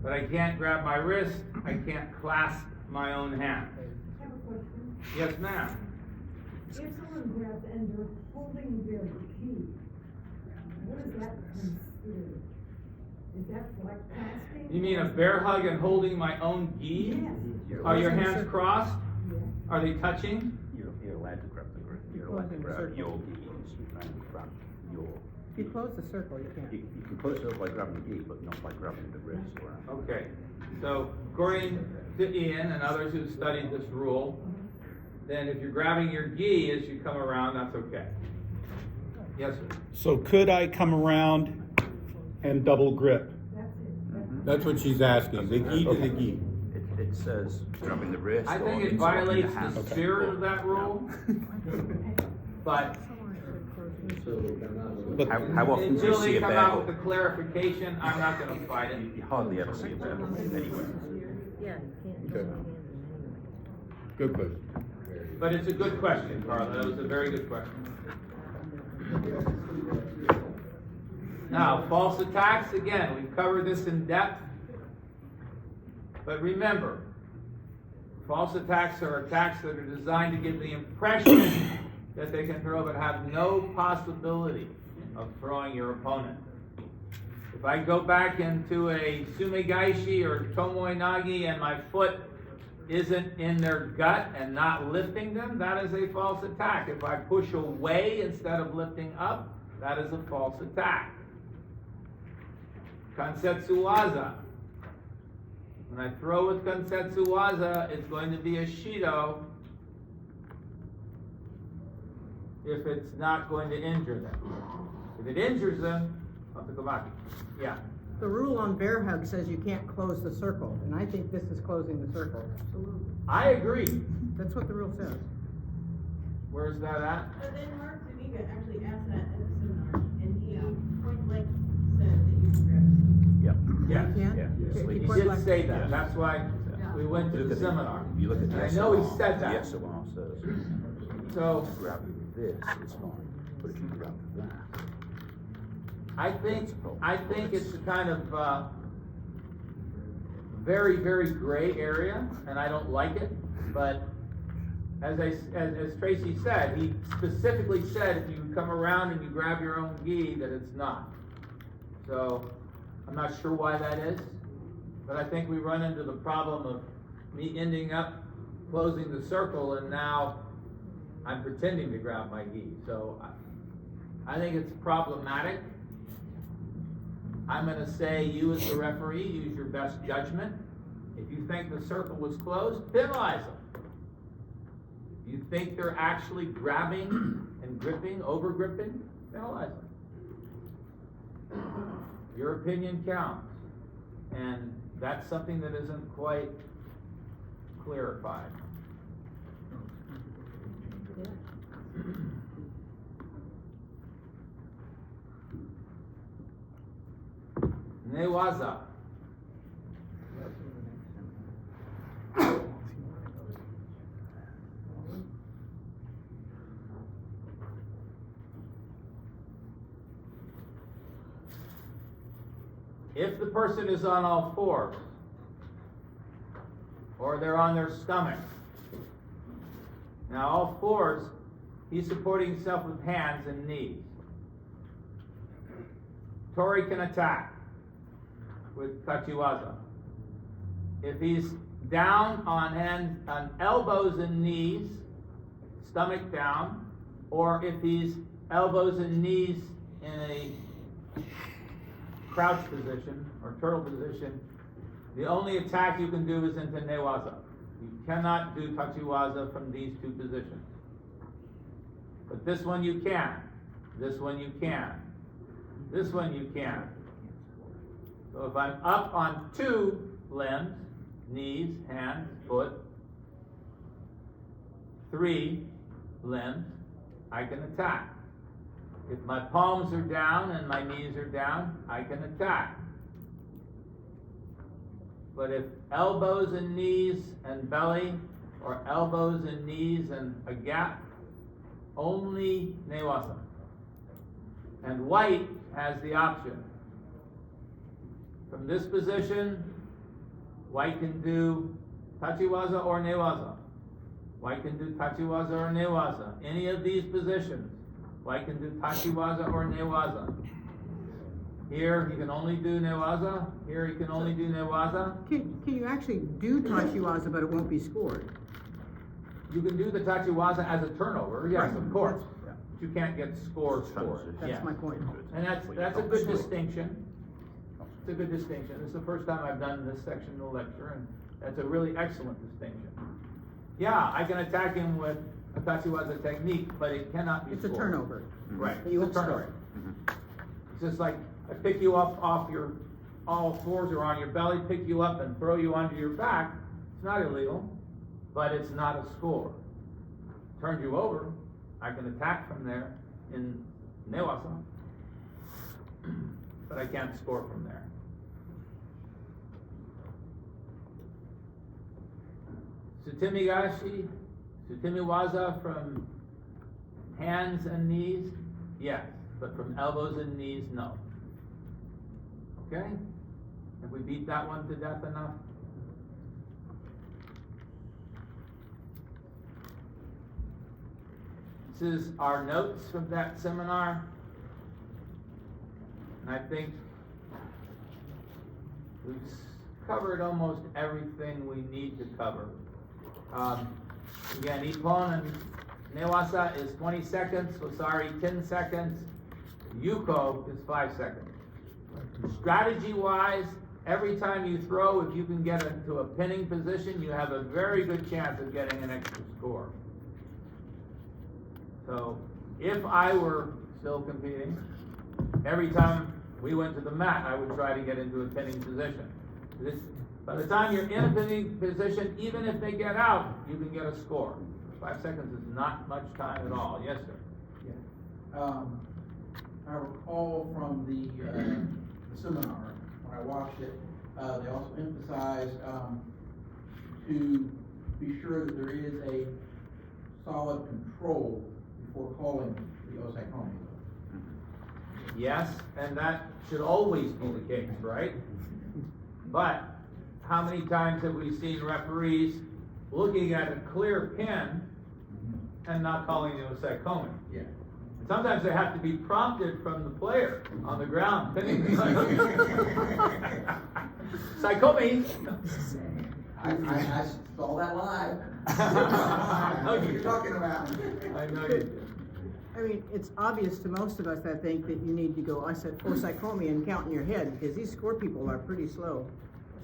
but I can't grab my wrist. I can't clasp my own hand. I have a question. Yes, ma'am. If someone grabs and they're holding their key, what is that considered? Is that like clasping? You mean a bear hug and holding my own gi? Yes. Are your hands crossed? Yes. Are they touching? You're allowed to grab the grip. You're Close allowed to in the grab circle. your gi and grab your. If you close the circle, you can't. You can close it by grabbing the gi, but not by grabbing the wrist or anything. Okay. So according to Ian and others who've studied this rule, then if you're grabbing your gi as you come around, that's okay. Yes, sir. So could I come around and double grip? That's what she's asking, the gi to the gi. It says grabbing the wrist. I or think it inside violates your hand. the spirit of that rule, but How often do you until see they a come bear out hug? with the clarification, I'm not gonna fight it. You hardly ever see a bear hug anywhere. Okay. Good question. But it's a good question, Carla, that was a very good question. Now, false attacks, again, we've covered this in depth. But remember, false attacks are attacks that are designed to give the impression that they can throw but have no possibility of throwing your opponent. If I go back into a sumegaishi or tomoe nagi and my foot isn't in their gut and not lifting them, that is a false attack. If I push away instead of lifting up, that is a false attack. Kansetsu waza. When I throw with Kansetsu waza, it's going to be a Shido if it's not going to injure them. If it injures them, Otokomaki. Yeah. The rule on bear hug says you can't close the circle, and I think this is closing the circle. I agree. That's what the rule says. Where's that at? But then Mark Zuniga actually asked that at the seminar, and he point blank said that you can grab it. Yeah. Yeah. You can? Yeah. If you He point did like- say that. That's why we went to Look the at seminar. If you look at the And I SOR, know he said that. The SOR says, So grab this, it's fine, but if you grab that. I think it's a kind of very, very gray area, and I don't like it. But as Tracy said, he specifically said if you come around and you grab your own gi, that it's not. So I'm not sure why that is, but I think we run into the problem of me ending up closing the circle, and now I'm pretending to grab my gi. So I think it's problematic. I'm going to say you as the referee, use your best judgment. If you think the circle was closed, penalize them. If you think they're actually grabbing and gripping, over gripping, penalize them. Your opinion counts. And that's something that isn't quite clarified. Newaza. If the person is on all fours, or they're on their stomach, now all fours, he's supporting himself with hands and knees. Tori can attack with kachiwaza. If he's down on elbows and knees, stomach down, or if he's elbows and knees in a crouch position or turtle position, the only attack you can do is into newaza. You cannot do tachiwaza from these two positions. But this one you can. This one you can. This one you can. So if I'm up on two limbs, knees, hands, foot, 3 limbs, I can attack. If my palms are down and my knees are down, I can attack. But if elbows and knees and belly, or elbows and knees and a gap, only newaza. And white has the option. From this position, white can do tachiwaza or newaza. White can do tachiwaza or newaza. Any of these positions, white can do tachiwaza or newaza. Here he can only do newaza. Here he can only do newaza. Can you actually do tachiwaza, but it won't be scored? You can do the tachiwaza as a turnover, yes, Right. of course. But you can't get scores for it. That's Yeah. my point. And that's a good distinction. It's a good distinction. It's the first time I've done this section of the lecture, and that's a really excellent distinction. Yeah, I can attack him with a tachiwaza technique, but it cannot be It's a scored. turnover. Right, But you it's won't a score turnover. it. It's just like I pick you up off your, all fours or on your belly, pick you up and throw you onto your back. It's not illegal, but it's not a score. Turn you over, I can attack from there in newaza, but I can't score from there. Tsutemigashi, Tsutemiwaza from hands and knees, yes, but from elbows and knees, no. Okay? Have we beat that one to death enough? This is our notes from that seminar. And I think we've covered almost everything we need to cover. Again, Ippon and Newaza is 20 seconds, Wasari 10 seconds, Yuko is 5 seconds. Strategy-wise, every time you throw, if you can get into a pinning position, you have a very good chance of getting an extra score. So, if I were still competing, every time we went to the mat, I would try to get into a pinning position. By the time you're in a pinning position, even if they get out, you can get a score. 5 seconds is not much time at all. Yes, sir? Yeah. I recall from the seminar, when I watched it, they also emphasized to be sure that there is a solid control before calling the osaikomi. Yes, and that should always be the case, right? But how many times have we seen referees looking at a clear pin and not calling the osaikomi? Yeah. Sometimes they have to be prompted from the player on the ground pinning the Saikomi. I saw that live. I know What you're talking about. I know you did. I mean, it's obvious to most of us, I think, that you need to go osaikomi and count in your head, because these score people are pretty slow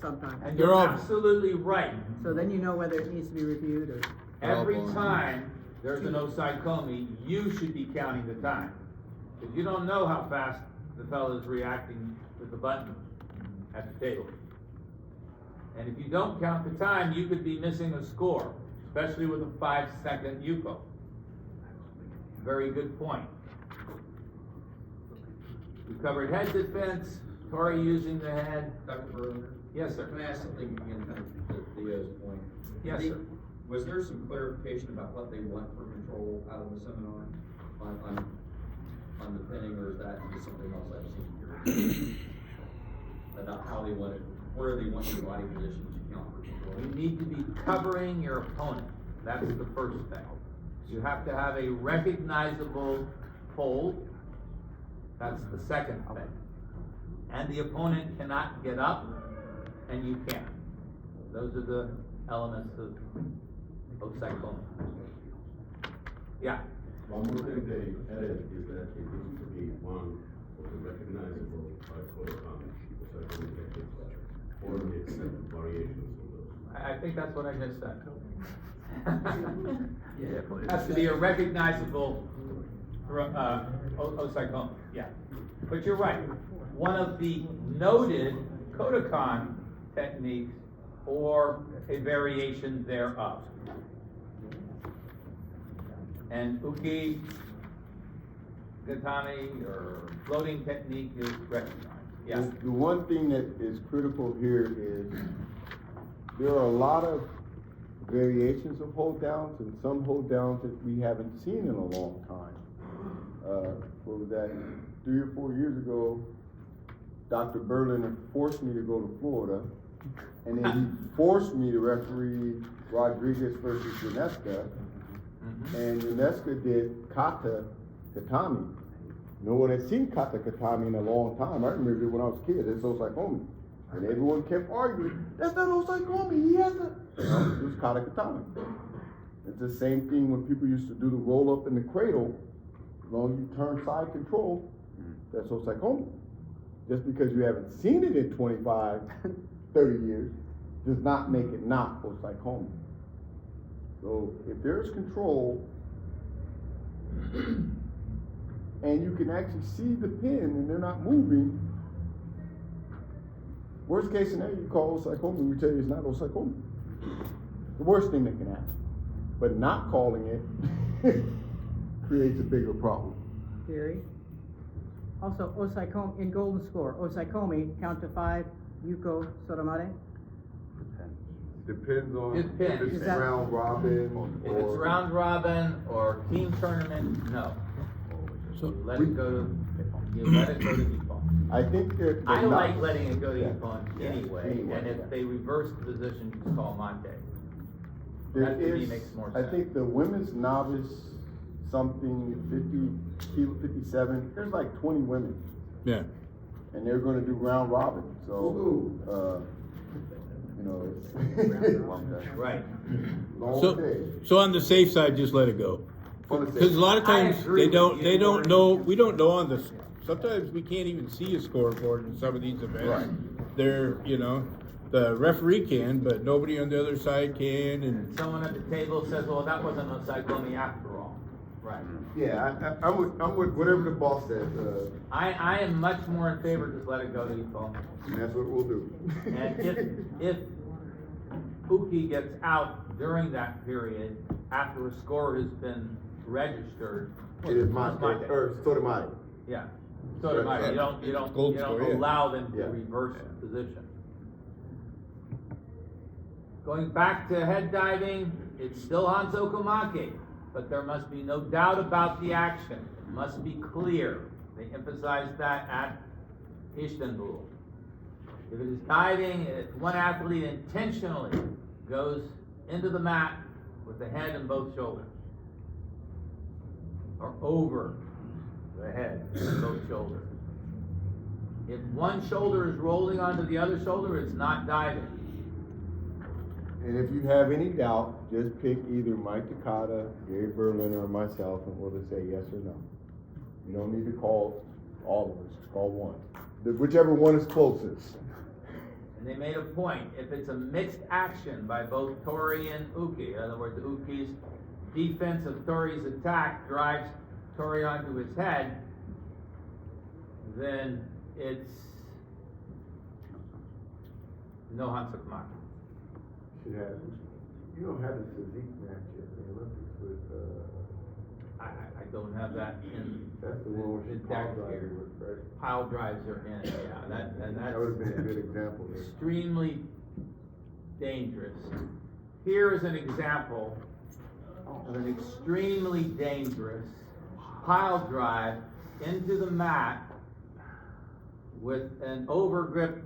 sometimes. And you're absolutely right. So then you know whether it needs to be reviewed or. Every time there's an osaikomi, you should be counting the time. Because you don't know how fast the fellow is reacting with the button at the table. And if you don't count the time, you could be missing a score, especially with a 5-second yuko. Very good point. We covered head defense, Tori using the head. Dr. Berlinger? Yes, sir. Can I ask something again, kind of to Theo's point? Yes, sir. Was there some clarification about what they want for control out of the seminar on the pinning, or is that just something else I've seen here? About how they want it, where they want your body position to count for control? You need to be covering your opponent. That's the first thing. You have to have a recognizable hold. That's the second thing. And the opponent cannot get up, and you can't. Those are the elements of osaikomi. Yeah. One more thing they added is that it needs to be one of the recognizable code of conduct, so I think it's, or we accept variations of those. I think that's what I just said. Has to be a recognizable, Osaikon, yeah. But you're right, one of the noted Kodokan techniques or a variation thereof. And uki, gatami, or floating technique is recognized, yeah. The one thing that is critical here is there are a lot of variations of hold downs and some hold downs that we haven't seen in a long time. What was that, 3 or 4 years ago, Dr. Berliner forced me to go to Florida, and then he forced me to referee Rodriguez versus Unesca, and Unesca did kata katami. No one had seen kata katami in a long time. I remember it when I was a kid. It's Osaikomi. And everyone kept arguing, that's not Osaikomi, he has a... No, it was kata katami. It's the same thing when people used to do the roll up in the cradle. As long as you turn side control, that's Osaikomi. Just because you haven't seen it in 25, 30 years, does not make it not Osaikomi. So if there's control, and you can actually see the pin and they're not moving, worst case scenario, you call Osaikomi, we tell you it's not Osaikomi. The worst thing that can happen. But not calling it creates a bigger problem. Gary? Also, Osaikomi, in golden score, Osaikomi, count to 5, Yuko, Sotomare? Depends on if Depends. it's round robin If it's round robin or team tournament, no. So You let it go to Ippon. I think that I like letting it go to Yeah. Ippon Yeah. anyway, Anyway, and if yeah. they reverse the position, you just call Monte. There That to me is, makes more I sense. think the women's novice something 50, kilo 57, there's like 20 women, Yeah. and they're gonna do round robin, so, you know, it's. Right. Long day. So on the safe side, just let it go. On the safe Because a lot of I times agree they with you, don't Warren. know, we don't know on this, sometimes we can't even see a scoreboard in some of these events. Right. They're, the referee can, but nobody on the other side can, and Someone at the table says, well, that wasn't Osaikomi after all. Right. Yeah, I'm with whatever the boss says, I am much more in favor, just let it go to Ippon. and that's what we'll do. And if Uki gets out during that period, after a score has been registered. It is my, Monte. or Sotomai. Yeah, so do I. You don't Gold score, yeah. allow them to Yeah. reverse position. Going back to head diving, it's still Hanzo Komake, but there must be no doubt about the action. It must be clear. They emphasized that at Istanbul. If it is diving, if one athlete intentionally goes into the mat with the head and both shoulders, or over the head and both shoulders. If one shoulder is rolling onto the other shoulder, it's not diving. And if you have any doubt, just pick either Mike Takata, Gary Berliner, or myself, and we'll just say yes or no. You don't need to call all of us, just call one. Whichever one is closest. And they made a point, if it's a mixed action by both Tori and Uki, in other words, Uki's defense of Tori's attack drives Tori onto his head, then it's no Hansakumaki. You don't have the physique match at the Olympics with, I don't have that in that's the one the where she deck pile driver here. with, right? Pile drives are in, yeah, That would have been a good that's example there. extremely dangerous. Here is an example of an extremely dangerous pile drive into the mat with an overgrip,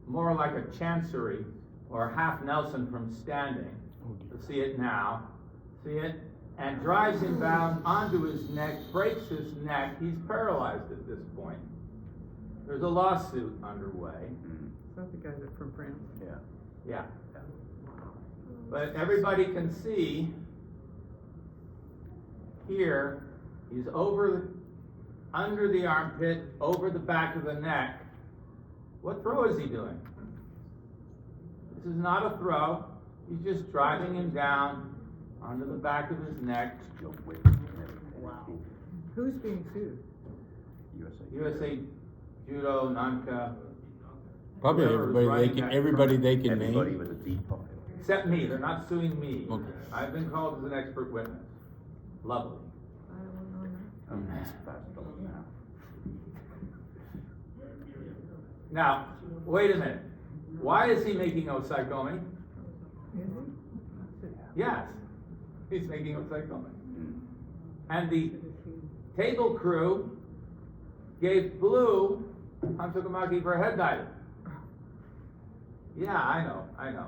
more like a chancery or half Nelson from standing. You'll see it now. See it? And drives him down onto his neck, breaks his neck. He's paralyzed at this point. There's a lawsuit underway. Is that the guy that from France? Yeah. But everybody can see here, he's over under the armpit, over the back of the neck, what throw is he doing? This is not a throw. He's just driving him down onto the back of his neck. Wow. Who's being sued? USA Judo, Nanka. Probably whoever was running that everybody program. they can Everybody name. with a deep pocket. Except me, they're not suing me. Okay. I've been called as an expert witness. Lovely. Now, wait a minute. Why is he making osaikomi? Yes, he's making osaikomi. And the table crew gave blue Hantokamaki for a head diving. Yeah, I know.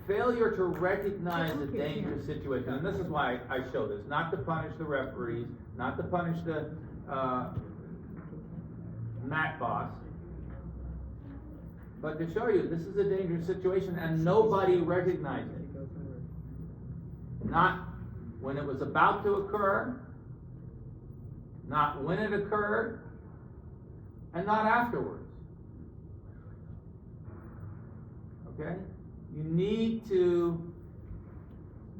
Failure to recognize a dangerous situation, and this is why I show this, not to punish the referees, not to punish the mat boss, but to show you this is a dangerous situation and nobody recognized it. Not when it was about to occur, not when it occurred, and not afterwards. Okay? You need to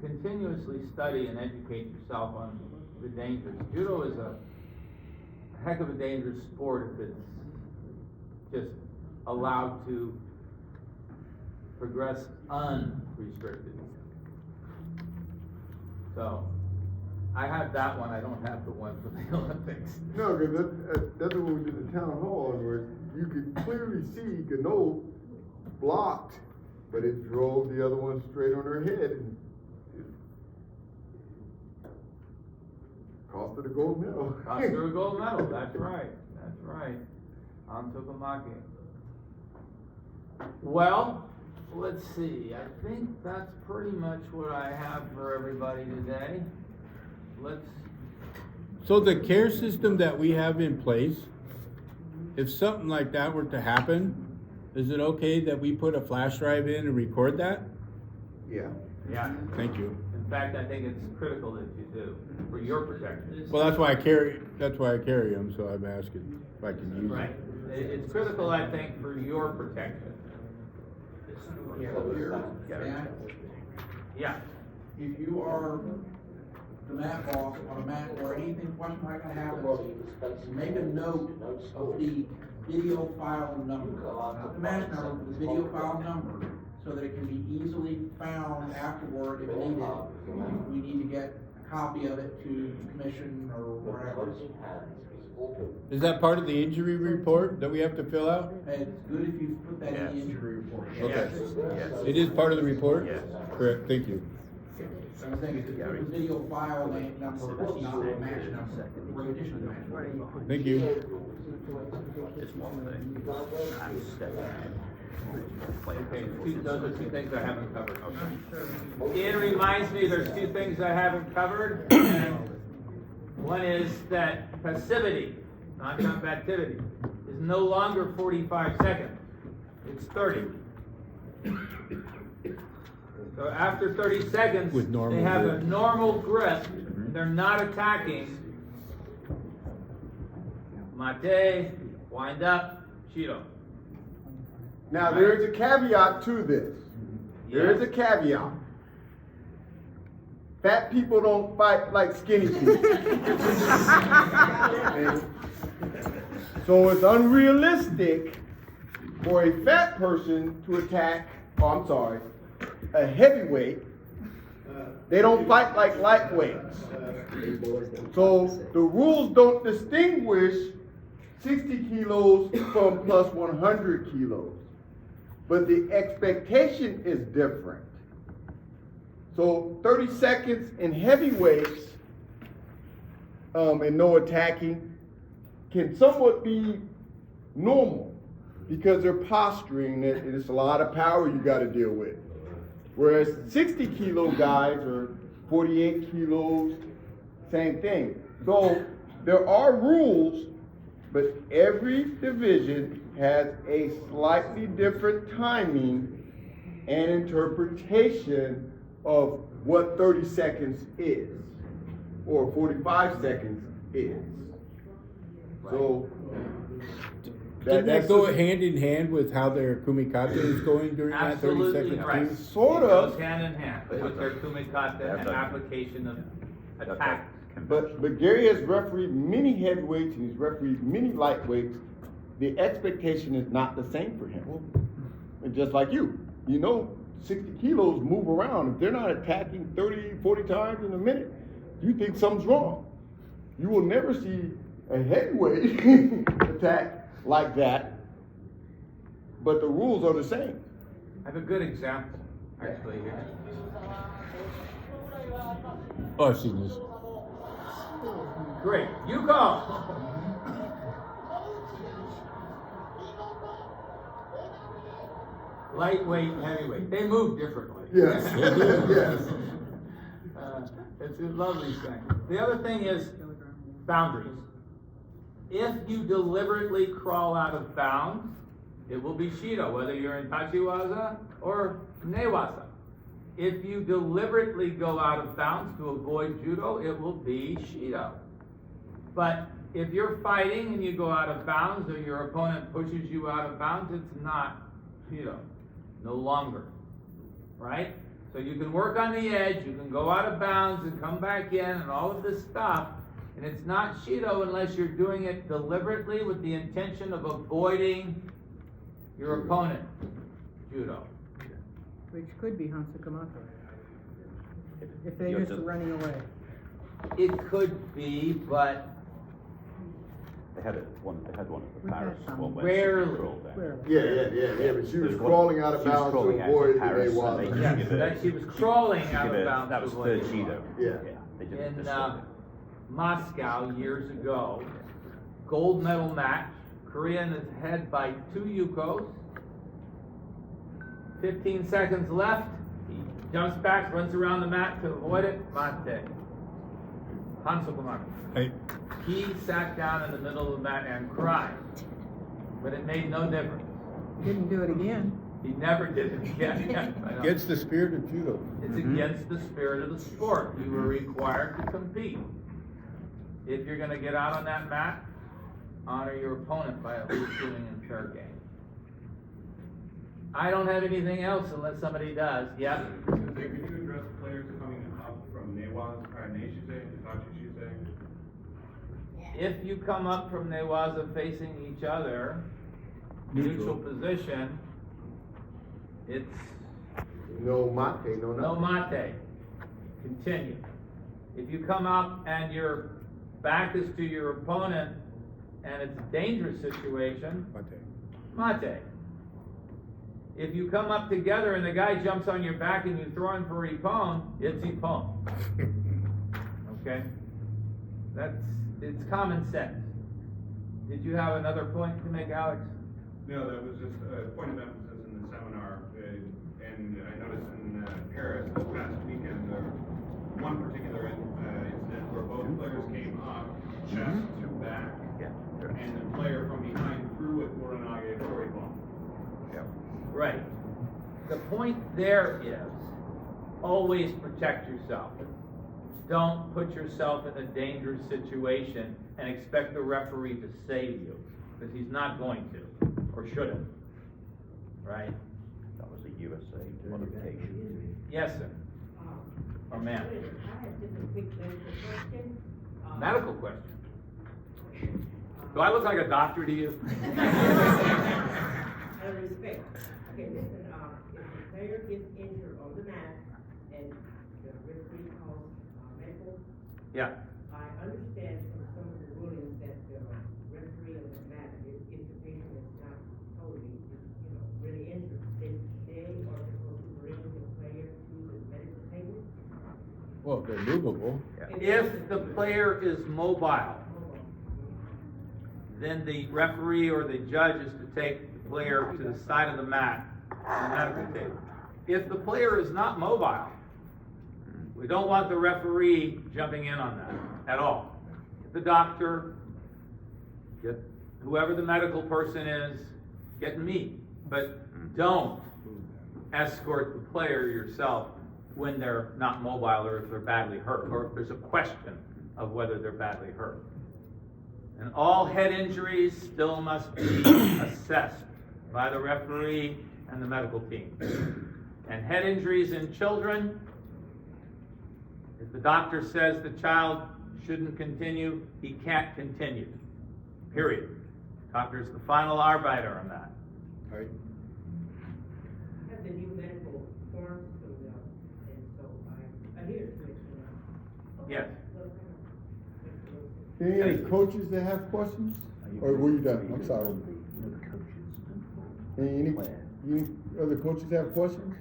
continuously study and educate yourself on the dangers. Judo is a heck of a dangerous sport if it's just allowed to progress unrestricted. So, I have that one, I don't have the one for the Olympics. No, because that's what we did the town hall, where you could clearly see Gano blocked, but it drove the other one straight on her head and it cost her the gold medal. Cost her a gold medal, that's right. Hantokamaki. Well, let's see, I think that's pretty much what I have for everybody today. So the care system that we have in place, if something like that were to happen, is it okay that we put a flash drive in and record that? Yeah. Yeah. Thank you. In fact, I think it's critical that you do, for your protection. Well, that's why I carry them, so I'm asking if I can use Right. it. It's critical, I think, for your protection. Yeah. If you are the mat boss on a mat or anything, question like that happens, make a note of the video file number, not the match number, but the video file number, so that it can be easily found afterward if needed. If we need to get a copy of it to the commission or wherever. Is that part of the injury report that we have to fill out? It's good if you put that in the injury report. Okay. It is part of the report? Yes. Correct, thank you. I'm saying it's a video file number, it's not a match number, repetition of the match number. Thank you. It's one thing. I'm stepping Okay, those are two things I haven't covered. Okay. Ian reminds me there's two things I haven't covered. And one is that passivity, non-combativity, is no longer 45 seconds. It's 30. So after 30 seconds, With normal they have grip. a normal grip. They're not attacking. Mate, wind up, Shido. Now, there is a caveat to this. There is a caveat. Fat people don't fight like skinny people. And so it's unrealistic for a fat person to attack, a heavyweight. They don't fight like lightweights. So the rules don't distinguish 60 kilos from plus 100 kilos. But the expectation is different. So 30 seconds in heavyweights and no attacking can somewhat be normal because they're posturing and it's a lot of power you got to deal with. Whereas 60 kilo guys or 48 kilos, same thing. So there are rules, but every division has a slightly different timing and interpretation of what 30 seconds is, or 45 seconds is. So. Didn't that that's go just- hand in hand with how their kumikata is going during that 30 Absolutely seconds? right. too? Sort It of. goes hand in hand with their kumikata and application of attack. But Gary has refereed many heavyweights and he's refereed many lightweights. The expectation is not the same for him. And just like you, 60 kilos move around. If they're not attacking 30, 40 times in a minute, you think something's wrong. You will never see a heavyweight attack like that, but the rules are the same. I have a good example, actually, here. Oh, I've seen this. Great, you go. Lightweight, heavyweight, they move differently. Yes, yes. It's a lovely thing. The other thing is boundaries. If you deliberately crawl out of bounds, it will be Shido, whether you're in Tachiwaza or Newaza. If you deliberately go out of bounds to avoid Judo, it will be Shido. But if you're fighting and you go out of bounds or your opponent pushes you out of bounds, it's not Shido. No longer. Right? So you can work on the edge, you can go out of bounds and come back in and all of this stuff, and it's not Shido unless you're doing it deliberately with the intention of avoiding your opponent. Judo. Which could be Hansakamata. If they're just running away. It could be, but They had one at the We've had Paris. some. one when she Rarely. controlled that. Yeah, but she was There's crawling out of she was bounds to crawling out of avoid the Paris, and they Newaza. give it- that she was crawling out give of it- bounds. That was to the avoid Judo. Yeah. They did it In this way. Moscow years ago, gold medal match, Korean is ahead by 2 yukos. 15 seconds left, he jumps back, runs around the mat to avoid it, mate. Hansakamata. Hey, He sat down in the middle of the mat and cried, but it made no difference. Didn't do it again. He never did it again. I know. against the spirit of judo. It's against the spirit of the sport. You were required to compete. If you're gonna get out on that mat, honor your opponent by at least doing in fair game. I don't have anything else unless somebody does. Yep. Could you address players coming up from Neishise, Itachi-shise? If you come up from Newaza facing each other, neutral position, it's No mate, no no nothing. mate. Continue. If you come up and your back is to your opponent and it's a dangerous situation, mate. If you come up together and the guy jumps on your back and you throw him for ippon, it's ippon. Okay? It's common sense. Did you have another point to make, Alex? No, that was just a point of emphasis in the seminar, and I noticed in Paris this past weekend, there was one particular incident where both players came up, chest to back, and the player from behind threw it Uranage for a ball. Right. The point there is, always protect yourself. Don't put yourself in a dangerous situation and expect the referee to save you, because he's not going to, or shouldn't. Right? That was a USA modification. Yes, sir. Or ma'am. I have just a quick medical question. Medical question. Do I look like a doctor to you? Out of respect. Okay, listen, if the player gets injured on the mat and the referee calls medical, Yeah. I understand from some of the rulings that the referee on the mat, if the patient is not totally, really injured, they are supposed to bring the player to the medical table. Well, they're movable. If the player is mobile, then the referee or the judge is to take the player to the side of the mat on the medical table. If the player is not mobile, we don't want the referee jumping in on that at all. Get the doctor, get whoever the medical person is, get me. But don't escort the player yourself when they're not mobile or if they're badly hurt, or if there's a question of whether they're badly hurt. And all head injuries still must be assessed by the referee and the medical team. And head injuries in children, if the doctor says the child shouldn't continue, he can't continue. Period. Doctor's the final arbiter on that. Right. Have the new medical forms coming out, and so I hear it. Yes. Any other coaches that have questions? Or were you done? I'm sorry. Any other coaches have questions?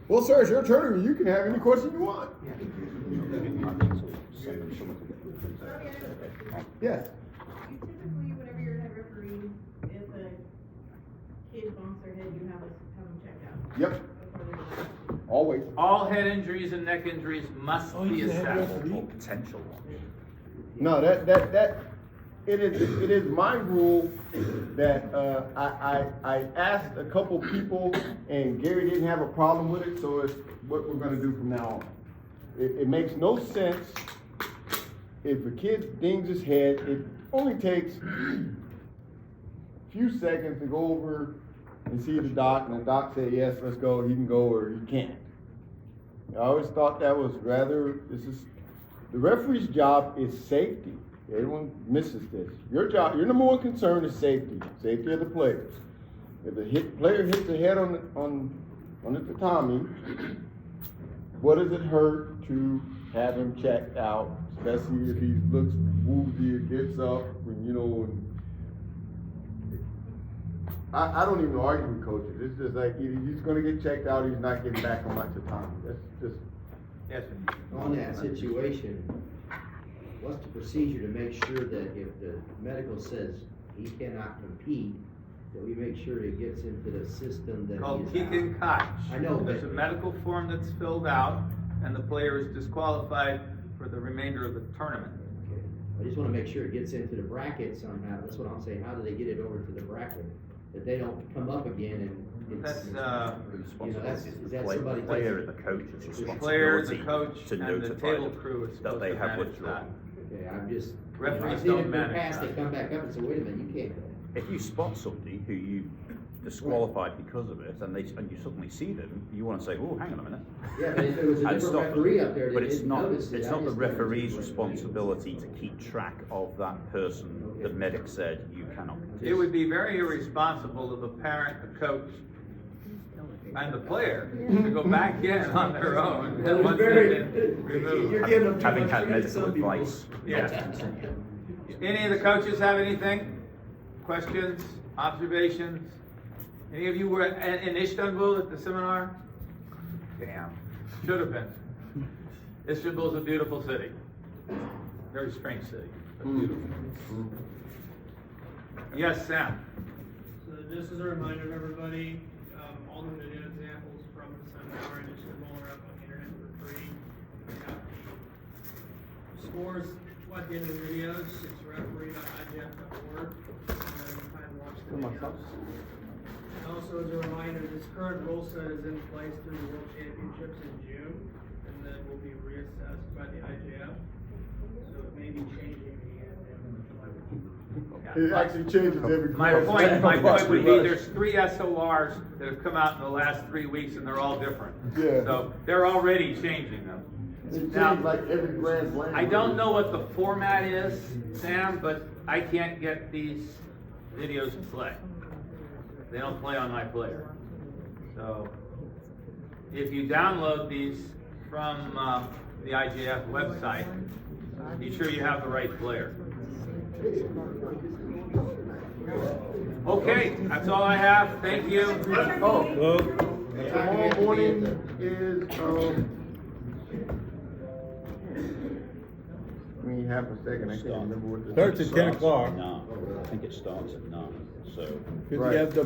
Well, sir, it's your turn. You can have any question you want. Yes. You typically, whenever you're a head referee, if a kid bumps their head, you have them checked out. Yep. Always. All head injuries and neck injuries must be assessed. Potential. No, it is my rule that, I asked a couple people and Gary didn't have a problem with it, so it's what we're gonna do from now on. It makes no sense if a kid dings his head, it only takes a few seconds to go over and see the doc, and the doc say, yes, let's go, he can go, or he can't. I always thought that was the referee's job is safety. Everyone misses this. Your job, your number one concern is safety of the players. If the player hits the head on the tatami, what does it hurt to have him checked out, especially if he looks woozy or gets up, and I don't even argue with coaches. It's just like either he's gonna get checked out, or he's not getting back on my tatami. That's just. Yes, sir. On that situation, what's the procedure to make sure that if the medical says he cannot compete, that we make sure it gets into the system that Called he is Kikin out? Koch. I know, but There's a medical form that's filled out, and the player is disqualified for the remainder of the tournament. okay. I just wanna make sure it gets into the bracket somehow. That's what I'm saying. How do they get it over to the bracket? That they don't come up again and That's, is that somebody player taking- and the coach's The player, the responsibility coach, to and the notify table them crew is that supposed they to have manage withdrawn. that. Okay, I'm just. Referees I've seen don't it in the manage past, that. they come back up and say, wait a minute, you can't. If you spot somebody who you disqualified because of it, and you suddenly see them, you want to say, oh, hang on a minute. Yeah, but if it was a And different stop them. referee up there that But it's didn't not, notice it, it's I not the just thought it was referee's a referee. responsibility to keep track of that person the medic said you cannot It continue. would be very irresponsible of the parent, the coach, and the player to go back in on their own once they've been removed. Having had medical advice. Yeah. Any of the coaches have anything? Questions, observations? Any of you were in Istanbul at the seminar? Damn, should have been. Istanbul's a beautiful city. Very strange city, but beautiful. Yes, Sam? So just as a reminder to everybody, all the video examples from the seminar in Istanbul are up on the internet for free. We got the scores at the end of the videos. It's referee.igf.org. And then you can watch the videos. And also as a reminder, this current rule set is in place through the World Championships in June, and then will be reassessed by the IGF. So it may be changing again. It actually changes every. My point would be, there's 3 SORs that have come out in the last 3 weeks, and they're all different. Yeah. So they're already changing them. It Now, changes like every Grand Slam. I don't know what the format is, Sam, but I can't get these videos to play. They don't play on my player. So if you download these from the IGF website, be sure you have the right player. Okay, that's all I have. Thank you. Oh, tomorrow morning is, I mean, half a second, I can't remember what the. Starts at 10 o'clock. No, I think it starts at 9, so. Because you have the